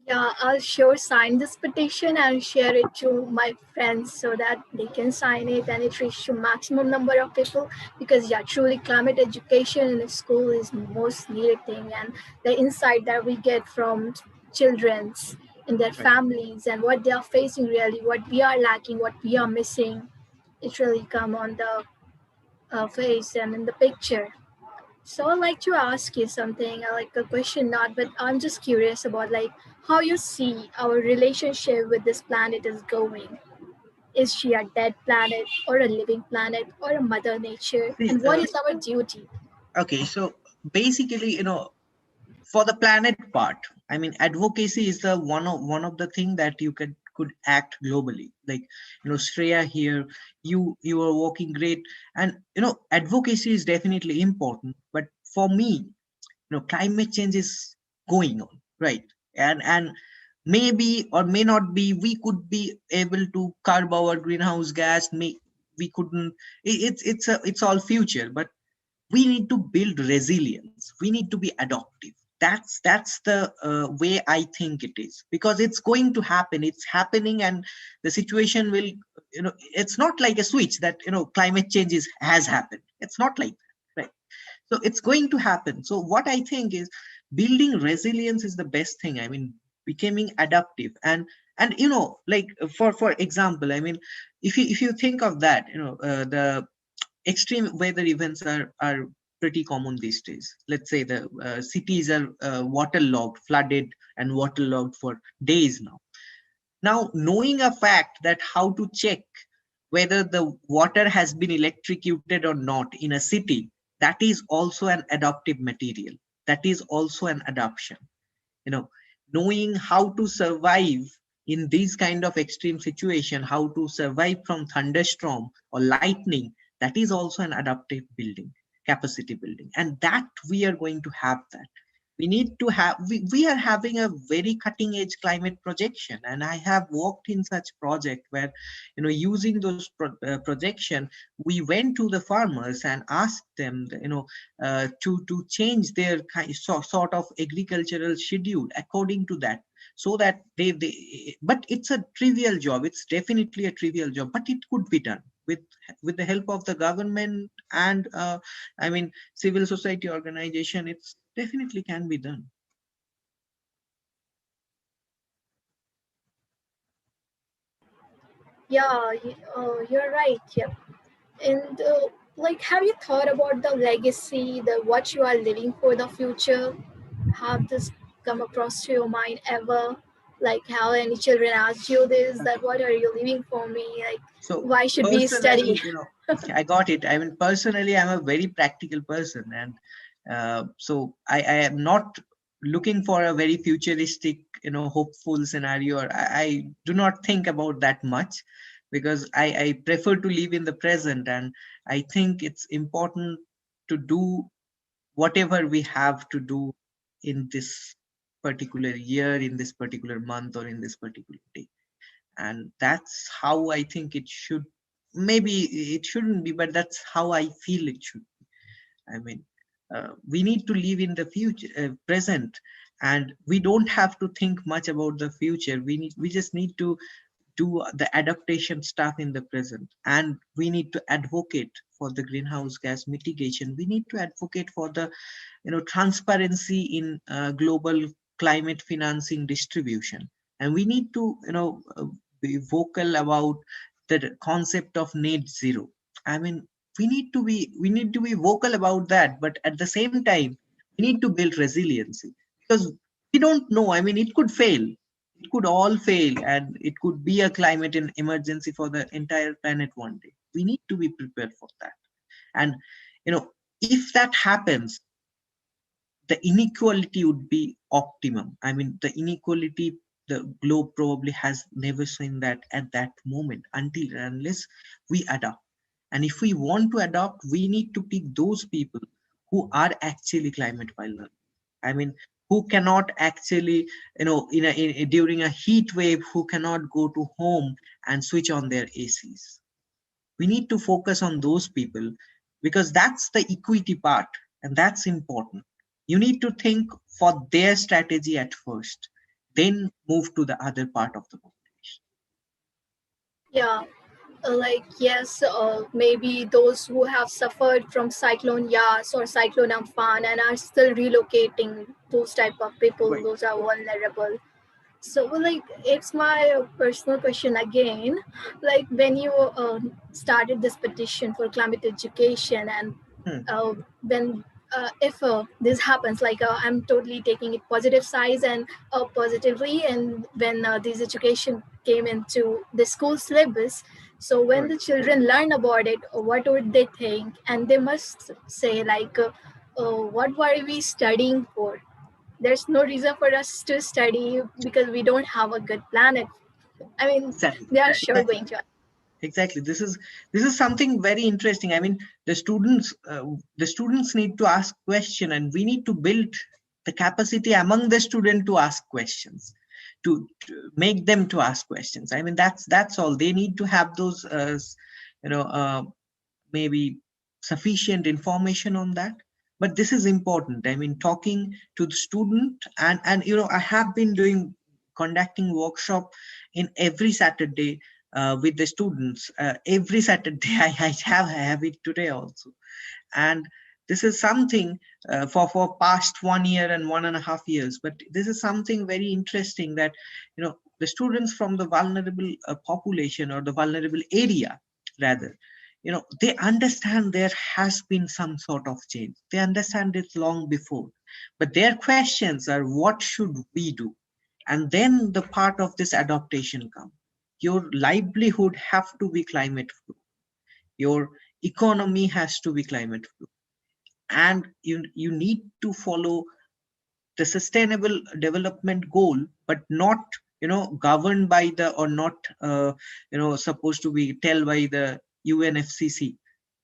yeah, I'll sure sign this petition and share it to my friends so that they can sign it and it reaches to maximum number of people. Because yeah, truly climate education in the school is most needed thing, and the insight that we get from children's in their Right. families and what they are facing really, what we are lacking, what we are missing, it really come on the face and in the picture. So I'd like to ask you something, like a question, not, but I'm just curious about like how you see our relationship with this planet is going. Is she a dead planet or a living planet or a mother nature? See, And what is our duty? okay, so basically, for the planet part, I mean, advocacy is the one of the thing that you could act globally. Like, Shreya here, you are working great, and advocacy is definitely important. But for me, climate change is going on, right? And maybe or may not be, we could be able to curb our greenhouse gas, we couldn't. It's all future, but we need to build resilience, we need to be adaptive. That's the way I think it is, because it's going to happen, it's happening, and the situation will, it's not like a switch that, climate change has happened. It's not like that, right? So it's going to happen. So what I think is building resilience is the best thing. I mean, becoming adaptive. And like, for example, I mean, if you think of that, the extreme weather events are pretty common these days. Let's say the cities are waterlogged, flooded and waterlogged for days now. Now, knowing a fact that how to check whether the water has been electrocuted or not in a city, that is also an adaptive material. That is also an adaptation. You know, knowing how to survive in these kind of extreme situation, how to survive from thunderstorm or lightning, that is also an adaptive building, capacity building. And that we are going to have that. We need to have, we are having a very cutting edge climate projection, and I have worked in such project where, using those projection, we went to the farmers and asked them, to change their sort of agricultural schedule according to that, so that they but it's a trivial job, it's definitely a trivial job, but it could be done with the help of the government and I mean civil society organization. It's definitely can be done. Yeah, you're right. Yeah. And like, have you thought about the legacy, the what you are living for the future? Have this come across to your mind ever? Like, how any children ask you this, that what are you leaving for me? Like, So why should we study? personally, I got it. I mean, personally, I'm a very practical person, and so I am not looking for a very futuristic, hopeful scenario. Or I do not think about that much, because I prefer to live in the present, and I think it's important to do whatever we have to do in this particular year, in this particular month, or in this particular day. And that's how I think it should. Maybe it shouldn't be, but that's how I feel it should. I mean, we need to live in the future, present, and we don't have to think much about the future. We just need to do the adaptation stuff in the present, and we need to advocate for the greenhouse gas mitigation. We need to advocate for the, transparency in global climate financing distribution, and we need to, be vocal about the concept of net zero. I mean, we need to be vocal about that, but at the same time we need to build resiliency, because we don't know. I mean, it could fail, it could all fail, and it could be a climate emergency for the entire planet one day. We need to be prepared for that. And if that happens, the inequality would be optimum. I mean, the inequality, the globe probably has never seen that at that moment, until and unless we adapt. And if we want to adopt, we need to pick those people who are actually climate vulnerable. I mean, who cannot actually, during a heat wave, who cannot go to home and switch on their ACs. We need to focus on those people, because that's the equity part, and that's important. You need to think for their strategy at first, then move to the other part of the population. Yeah, like yes, maybe those who have suffered from cyclone Yas or cyclone Amphan and are still relocating, those type of people, Right. those are vulnerable. So, well, like, it's my personal question again. Like, when you started this petition for climate education, and Hmm. when if this happens, like, I'm totally taking it positive sides and positively. And when this education came into the school syllabus, so when Right. the children learn about it, what would they think? And they must say, like, what were we studying for? There's no reason for us to study because we don't have a good planet. I mean, Exactly. they are sure Exactly. going to. Exactly. This is something very interesting. I mean, the students need to ask question, and we need to build the capacity among the student to ask questions. to make them to ask questions. I mean, that's all. They need to have those you know maybe sufficient information on that. But this is important. I mean, talking to the student, and I have been doing conducting workshop in every Saturday with the students. Every Saturday I have it today also. And this is something for past 1 year and 1.5 years. But this is something very interesting, that the students from the vulnerable population, or the vulnerable area rather, they understand there has been some sort of change. They understand it long before, but their questions are, what should we do? And then the part of this adaptation come. Your livelihood have to be climate proof. Your economy has to be climate proof, and you need to follow the sustainable development goal, but not governed by the, or not supposed to be tell by the UNFCCC.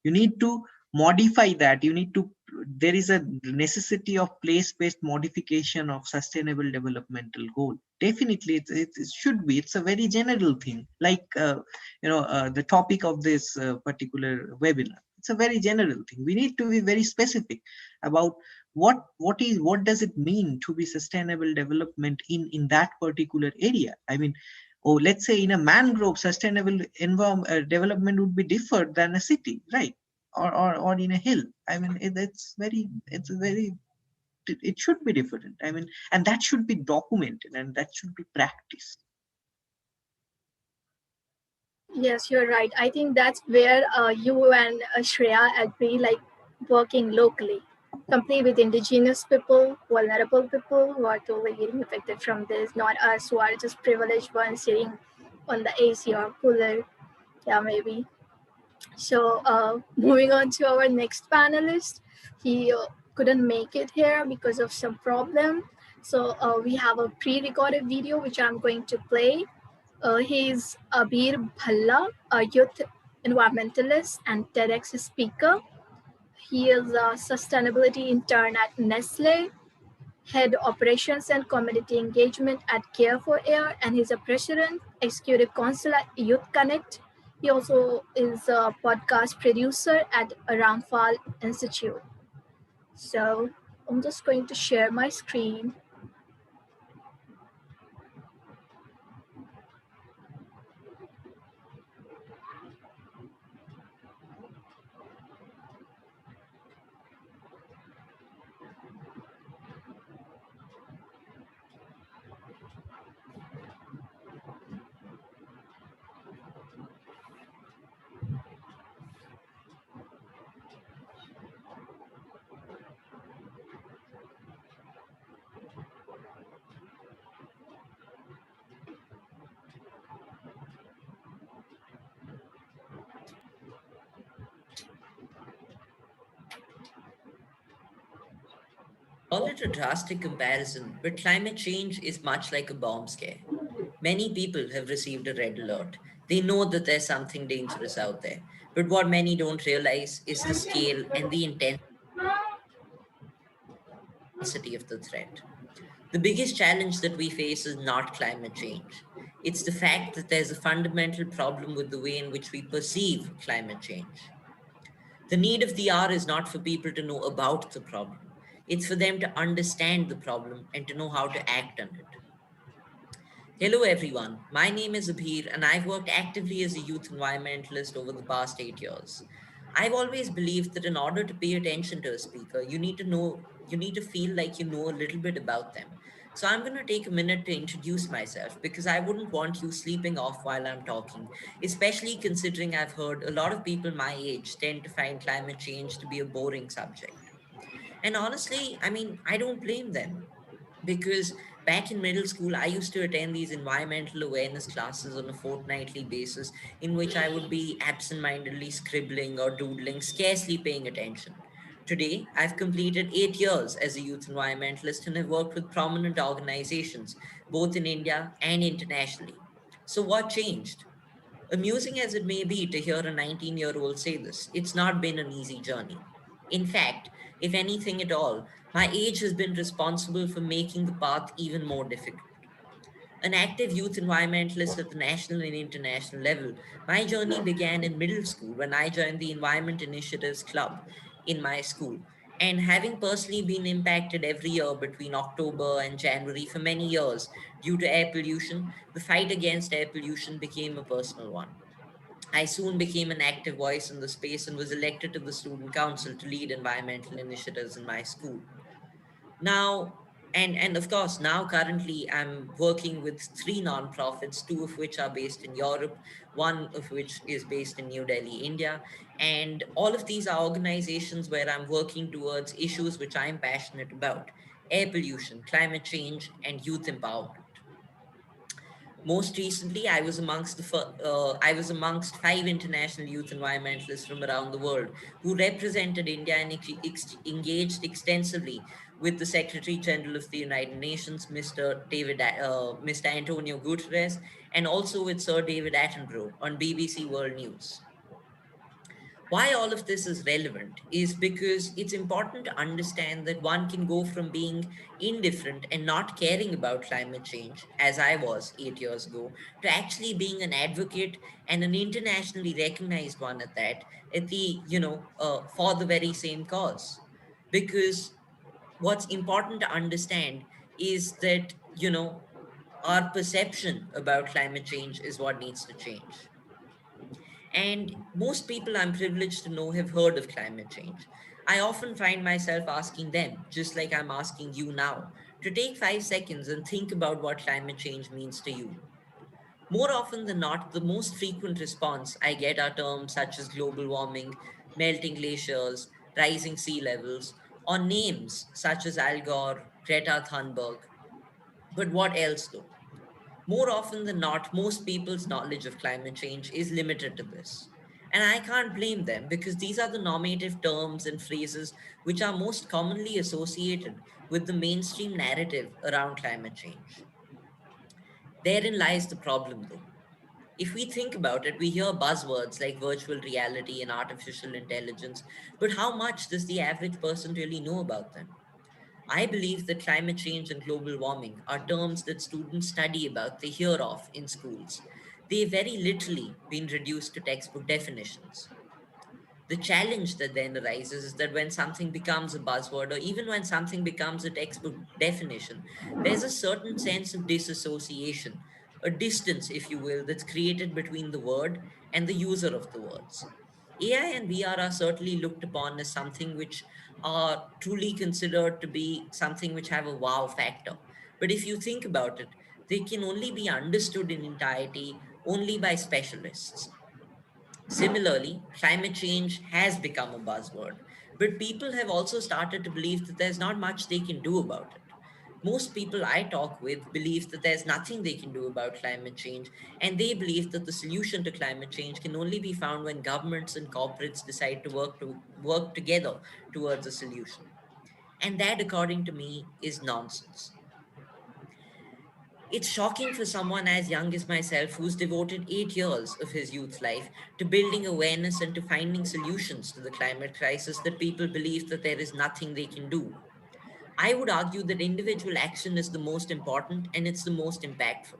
You need to modify that. You need to, there is a necessity of place-based modification of sustainable developmental goal. Definitely it should be. It's a very general thing, like the topic of this particular webinar. It's a very general thing. We need to be very specific about what does it mean to be sustainable development in that particular area. I mean, oh, let's say in a mangrove, sustainable development would be different than a city, right? Or in a hill. I mean, it should be different. I mean, and that should be documented, and that should be practiced. Yes, you're right. I think that's where you and Shreya agree, like working locally, complete with indigenous people, vulnerable people who are totally getting affected from this, not us who are just privileged ones sitting on the AC or cooler. Yeah, maybe. So, moving on to our next panelist, he couldn't make it here because of some problem. So, we have a pre-recorded video which I'm going to play. He's Abir Bhalla, a youth environmentalist and TEDx speaker. He is a sustainability intern at Nestle, head operations and community engagement at Care for Air, and he's a president, executive council at Youth Connect. He also is a podcast producer at Ramphal Institute. So I'm just going to share my screen. Call it a drastic comparison, but climate change is much like a bomb scare. Many people have received a red alert. They know that there's something dangerous out there. But what many don't realize is the scale and the intensity of the threat. The biggest challenge that we face is not climate change. It's the fact that there's a fundamental problem with the way in which we perceive climate change. The need of the hour is not for people to know about the problem. It's for them to understand the problem and to know how to act on it. Hello, everyone. My name is Abhir, and I've worked actively as a youth environmentalist over the past 8 years. I've always believed that in order to pay attention to a speaker, you need to feel like you know a little bit about them. So I'm going to take a minute to introduce myself because I wouldn't want you sleeping off while I'm talking, especially considering I've heard a lot of people my age tend to find climate change to be a boring subject. And honestly, I mean, I don't blame them because back in middle school, I used to attend these environmental awareness classes on a fortnightly basis in which I would be absent mindedly scribbling or doodling, scarcely paying attention. Today, I've completed 8 years as a youth environmentalist and have worked with prominent organizations, both in India and internationally. So, what changed? Amusing as it may be to hear a 19-year-old say this, it's not been an easy journey. In fact, if anything at all, my age has been responsible for making the path even more difficult. An active youth environmentalist at the national and international level, my journey began in middle school when I joined the Environment Initiatives Club in my school. And having personally been impacted every year between October and January for many years due to air pollution, the fight against air pollution became a personal one. I soon became an active voice in the space and was elected to the student council to lead environmental initiatives in my school. Now, and of course, now currently I'm working with three nonprofits, two of which are based in Europe, one of which is based in New Delhi, India. And all of these are organizations where I'm working towards issues which I'm passionate about: air pollution, climate change, and youth empowerment. Most recently, I was amongst five international youth environmentalists from around the world who represented India and engaged extensively with the Secretary General of the United Nations, Mr. Antonio Guterres, and also with Sir David Attenborough on BBC World News. Why all of this is relevant is because it's important to understand that one can go from being indifferent and not caring about climate change, as I was 8 years ago, to actually being an advocate and an internationally recognized one at that, for the very same cause. Because what's important to understand is that, our perception about climate change is what needs to change. And most people I'm privileged to know have heard of climate change. I often find myself asking them, just like I'm asking you now, to take 5 seconds and think about what climate change means to you. More often than not, the most frequent response I get are terms such as global warming, melting glaciers, rising sea levels, or names such as Al Gore, Greta Thunberg. But what else though? More often than not, most people's knowledge of climate change is limited to this. And I can't blame them because these are the normative terms and phrases which are most commonly associated with the mainstream narrative around climate change. Therein lies the problem, though. If we think about it, we hear buzzwords like virtual reality and artificial intelligence, but how much does the average person really know about them? I believe that climate change and global warming are terms that students study about, they hear of in schools. They very literally been reduced to textbook definitions. The challenge that then arises is that when something becomes a buzzword or even when something becomes a textbook definition, there's a certain sense of disassociation, a distance, if you will, that's created between the word and the user of the words. AI and VR are certainly looked upon as something which are truly considered to be something which have a wow factor. But if you think about it, they can only be understood in entirety only by specialists. Similarly, climate change has become a buzzword, but people have also started to believe that there's not much they can do about it. Most people I talk with believe that there's nothing they can do about climate change, and they believe that the solution to climate change can only be found when governments and corporates decide to work together towards a solution. And that, according to me, is nonsense. It's shocking for someone as young as myself who's devoted 8 years of his youth life to building awareness and to finding solutions to the climate crisis that people believe that there is nothing they can do. I would argue that individual action is the most important and it's the most impactful.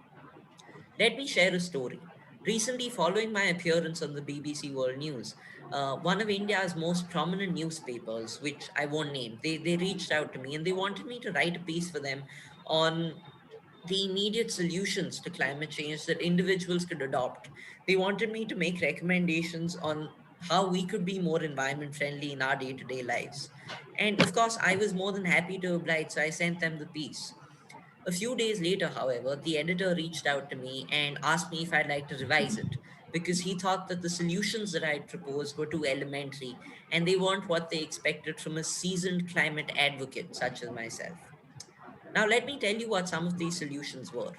Let me share a story. Recently, following my appearance on the BBC World News, one of India's most prominent newspapers, which I won't name, they reached out to me and they wanted me to write a piece for them on the immediate solutions to climate change that individuals could adopt. They wanted me to make recommendations on how we could be more environment friendly in our day to day lives. And of course, I was more than happy to oblige, so I sent them the piece. A few days later, however, the editor reached out to me and asked me if I'd like to revise it because he thought that the solutions that I'd proposed were too elementary and they weren't what they expected from a seasoned climate advocate such as myself. Now, let me tell you what some of these solutions were.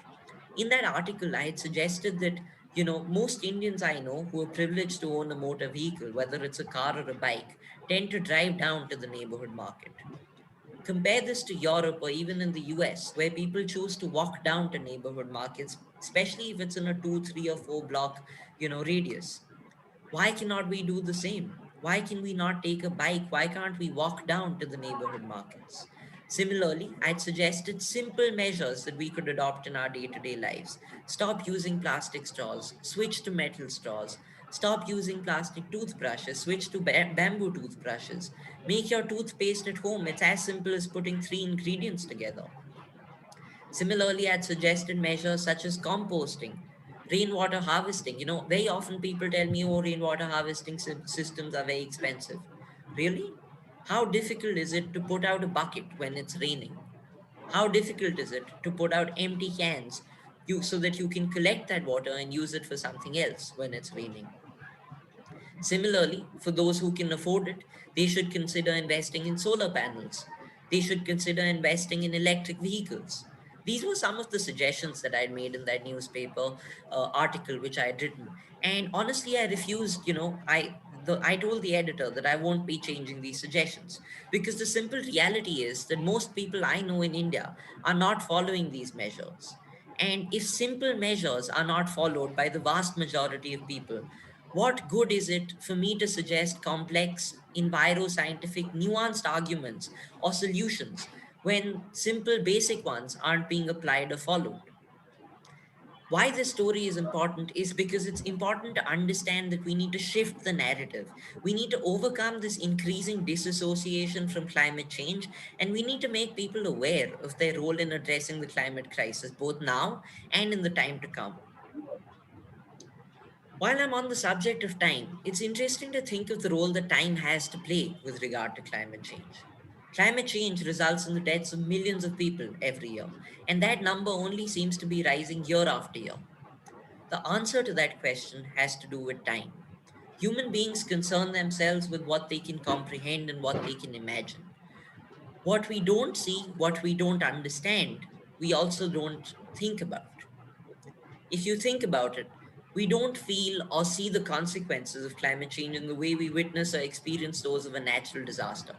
In that article, I had suggested that, most Indians I know who are privileged to own a motor vehicle, whether it's a car or a bike, tend to drive down to the neighborhood market. Compare this to Europe or even in the US, where people choose to walk down to neighborhood markets, especially if it's in a 2, 3, or 4 block, radius. Why cannot we do the same? Why can we not take a bike? Why can't we walk down to the neighborhood markets? Similarly, I'd suggested simple measures that we could adopt in our day to day lives. Stop using plastic straws, switch to metal straws. Stop using plastic toothbrushes, switch to bamboo toothbrushes. Make your toothpaste at home. It's as simple as putting three ingredients together. Similarly, I'd suggested measures such as composting, rainwater harvesting. Very often people tell me, oh, rainwater harvesting systems are very expensive. Really? How difficult is it to put out a bucket when it's raining? How difficult is it to put out empty cans so that you can collect that water and use it for something else when it's raining? Similarly, for those who can afford it, they should consider investing in solar panels. They should consider investing in electric vehicles. These were some of the suggestions that I'd made in that newspaper article which I had written. And honestly, I refused. I told the editor that I won't be changing these suggestions because the simple reality is that most people I know in India are not following these measures. And if simple measures are not followed by the vast majority of people, what good is it for me to suggest complex, enviroscientific, nuanced arguments or solutions when simple, basic ones aren't being applied or followed? Why this story is important is because it's important to understand that we need to shift the narrative. We need to overcome this increasing disassociation from climate change, and we need to make people aware of their role in addressing the climate crisis, both now and in the time to come. While I'm on the subject of time, it's interesting to think of the role that time has to play with regard to climate change. Climate change results in the deaths of millions of people every year, and that number only seems to be rising year after year. The answer to that question has to do with time. Human beings concern themselves with what they can comprehend and what they can imagine. What we don't see, what we don't understand, we also don't think about. If you think about it, we don't feel or see the consequences of climate change in the way we witness or experience those of a natural disaster.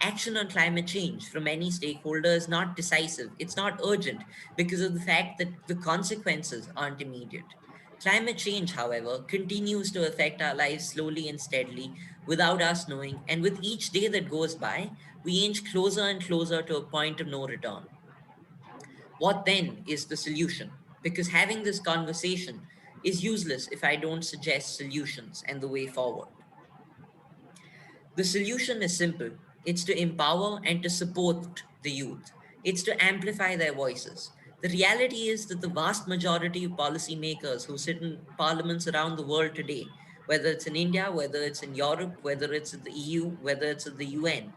Action on climate change from any stakeholder is not decisive, it's not urgent because of the fact that the consequences aren't immediate. Climate change, however, continues to affect our lives slowly and steadily without us knowing, and with each day that goes by, we inch closer and closer to a point of no return. What then is the solution? Because having this conversation is useless if I don't suggest solutions and the way forward. The solution is simple, it's to empower and to support the youth, it's to amplify their voices. The reality is that the vast majority of policymakers who sit in parliaments around the world today, whether it's in India, whether it's in Europe, whether it's in the EU, whether it's in the UN,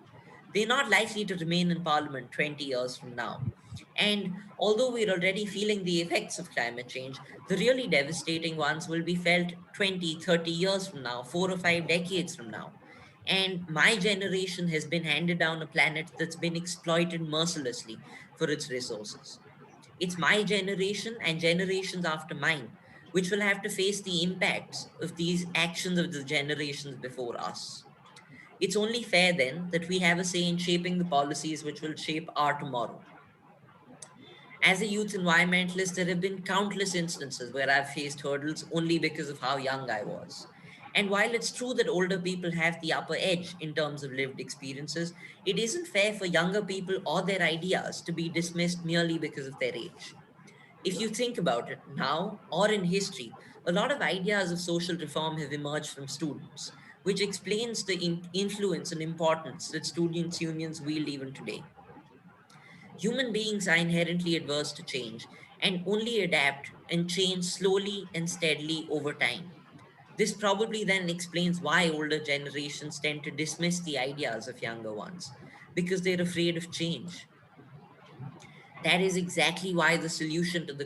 they're not likely to remain in parliament 20 years from now. And although we're already feeling the effects of climate change, the really devastating ones will be felt 20, 30 years from now, 4 or 5 decades from now. And my generation has been handed down a planet that's been exploited mercilessly for its resources. It's my generation and generations after mine which will have to face the impacts of these actions of the generations before us. It's only fair then that we have a say in shaping the policies which will shape our tomorrow. As a youth environmentalist, there have been countless instances where I've faced hurdles only because of how young I was. And while it's true that older people have the upper edge in terms of lived experiences, it isn't fair for younger people or their ideas to be dismissed merely because of their age. If you think about it now or in history, a lot of ideas of social reform have emerged from students, which explains the influence and importance that students' unions wield even today. Human beings are inherently adverse to change and only adapt and change slowly and steadily over time. This probably then explains why older generations tend to dismiss the ideas of younger ones, because they're afraid of change. That is exactly why the solution to the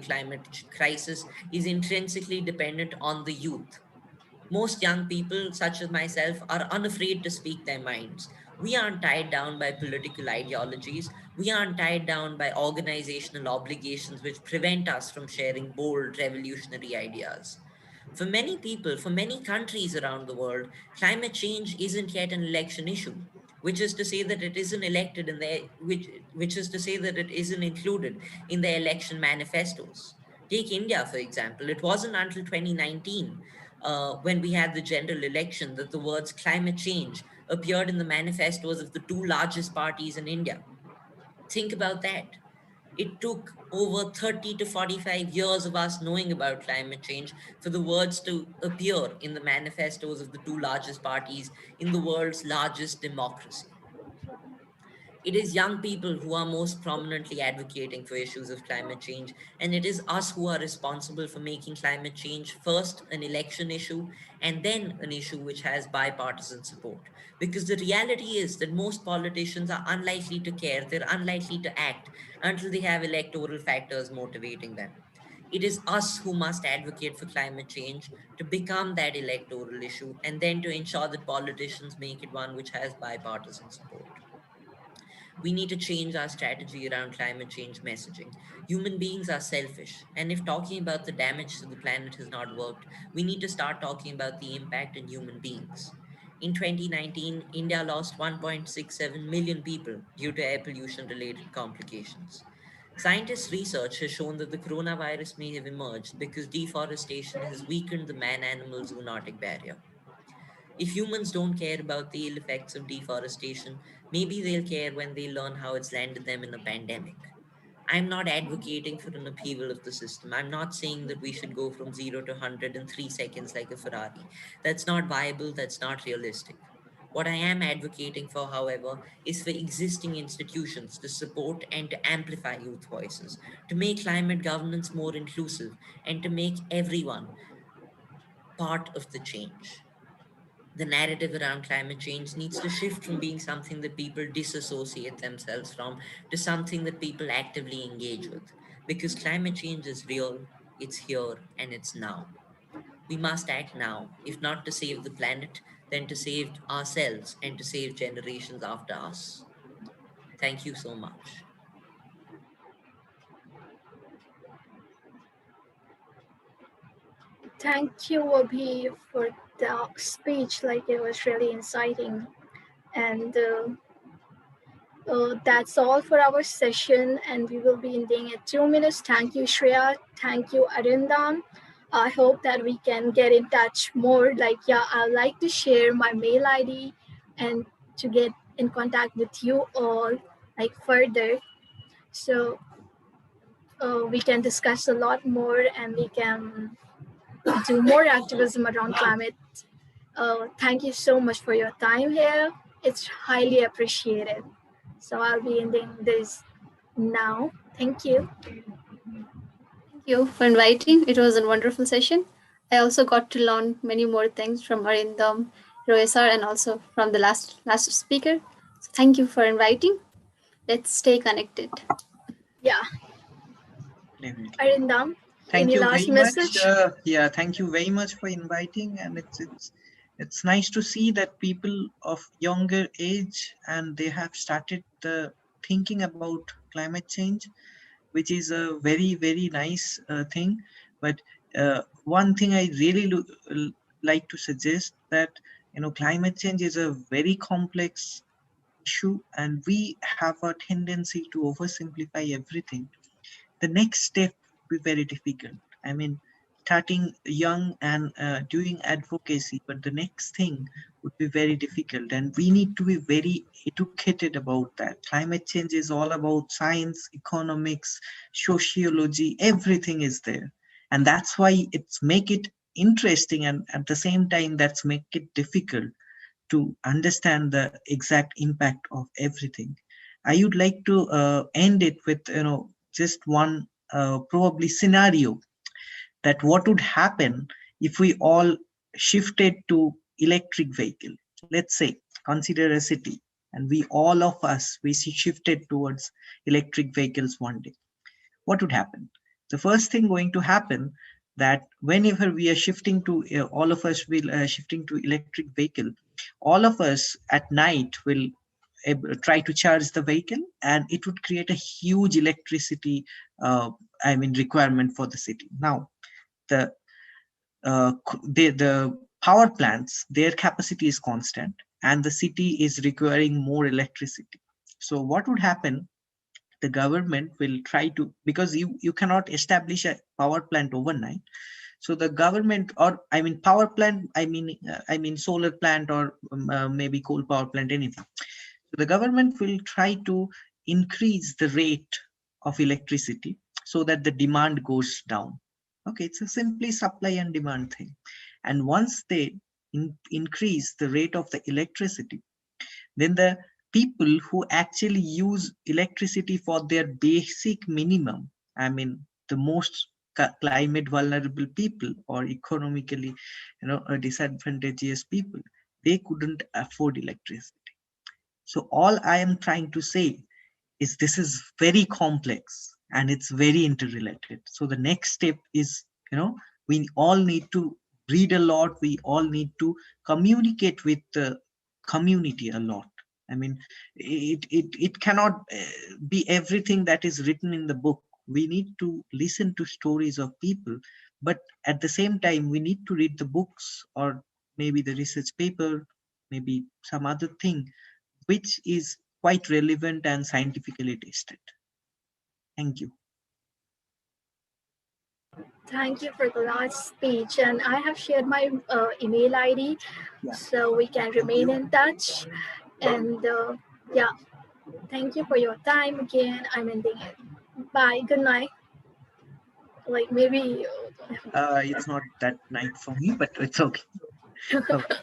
crisis is intrinsically dependent on the youth. Most young people, such as myself, are unafraid to speak their minds. We aren't tied down by political ideologies. We aren't tied down by organizational obligations which prevent us from sharing bold, revolutionary ideas. For many people, for many countries around the world, climate change isn't yet an election issue, which is to say that it isn't elected in their which is to say that it isn't included in their election manifestos. Take India, for example. It wasn't until 2019, when we had the general election, that the words climate change appeared in the manifestos of the two largest parties in India. Think about that. It took over 30 to 45 years of us knowing about climate change for the words to appear in the manifestos of the two largest parties in the world's largest democracy. It is young people who are most prominently advocating for issues of climate change, and it is us who are responsible for making climate change first an election issue and then an issue which has bipartisan support. Because the reality is that most politicians are unlikely to care, they're unlikely to act until they have electoral factors motivating them. It is us who must advocate for climate change to become that electoral issue and then to ensure that politicians make it one which has bipartisan support. We need to change our strategy around climate change messaging. Human beings are selfish, and if talking about the damage to the planet has not worked, we need to start talking about the impact on human beings. In 2019, India lost 1.67 million people due to air pollution related complications. Scientists' research has shown that the coronavirus may have emerged because deforestation has weakened the man animal zoonotic barrier. If humans don't care about the ill effects of deforestation, maybe they'll care when they learn how it's landed them in a pandemic. I'm not advocating for an upheaval of the system. I'm not saying that we should go from 0 to 100 in 3 seconds like a Ferrari. That's not viable, that's not realistic. What I am advocating for, however, is for existing institutions to support and to amplify youth voices, to make climate governance more inclusive, and to make everyone part of the change. The narrative around climate change needs to shift from being something that people disassociate themselves from to something that people actively engage with. Because climate change is real, it's here, and it's now. We must act now, if not to save the planet, then to save ourselves and to save generations after us. Thank you so much. Thank you, Abhi, for the speech. Like it was really inciting. And that's all for our session, and we will be ending in 2 minutes. Thank you, Shreya. Thank you, Arindam. I hope that we can get in touch more. Like, yeah, I'd like to share my mail ID and to get in contact with you all, like further. So we can discuss a lot more and we can do more activism around climate. Thank you so much for your time here. It's highly appreciated. So I'll be ending this now. Thank you. Thank you for inviting. It was a wonderful session. I also got to learn many more things from Arindam, Roy sir, and also from the last speaker. So thank you for inviting. Let's stay connected. Yeah, Definitely. Arindam, Thank any you last very much. message? Yeah, thank you very much for inviting, and it's nice to see that people of younger age and they have started thinking about climate change, which is a very nice thing. But one thing I really like to suggest that climate change is a very complex issue, and we have a tendency to oversimplify everything. The next step will be very difficult. I mean, starting young and doing advocacy, but the next thing would be very difficult. And we need to be very educated about that. Climate change is all about science, economics, sociology, everything is there. And that's why it's make it interesting, and at the same time that's make it difficult to understand the exact impact of everything. I would like to end it with just one probably scenario, that what would happen if we all shifted to electric vehicle. Let's say consider a city, and we all of us we shifted towards electric vehicles one day. What would happen? The first thing going to happen, that whenever we are shifting to all of us will shifting to electric vehicle, all of us at night will try to charge the vehicle, and it would create a huge electricity requirement for the city. Now the the power plants, their capacity is constant, and the city is requiring more electricity. So what would happen, the government will try to, because you cannot establish a power plant overnight. So the government, or power plant, solar plant, or maybe coal power plant, anything. So the government will try to increase the rate of electricity so that the demand goes down. Okay, it's a simply supply and demand thing. And once they increase the rate of the electricity, then the people who actually use electricity for their basic minimum, I mean, the most climate vulnerable people or economically, disadvantageous people, they couldn't afford electricity. So all I am trying to say is this is very complex and it's very interrelated. So the next step is, we all need to read a lot. We all need to communicate with the community a lot. I mean, it cannot be everything that is written in the book. We need to listen to stories of people, but at the same time, we need to read the books or maybe the research paper, maybe some other thing, which is quite relevant and scientifically tested. Thank you. Thank you for the last speech, and I have shared my email ID, so we can remain in touch. And yeah, thank you for your time again. I'm ending it. Bye. Good night. Like maybe. It's not that night for me, but it's okay. Okay.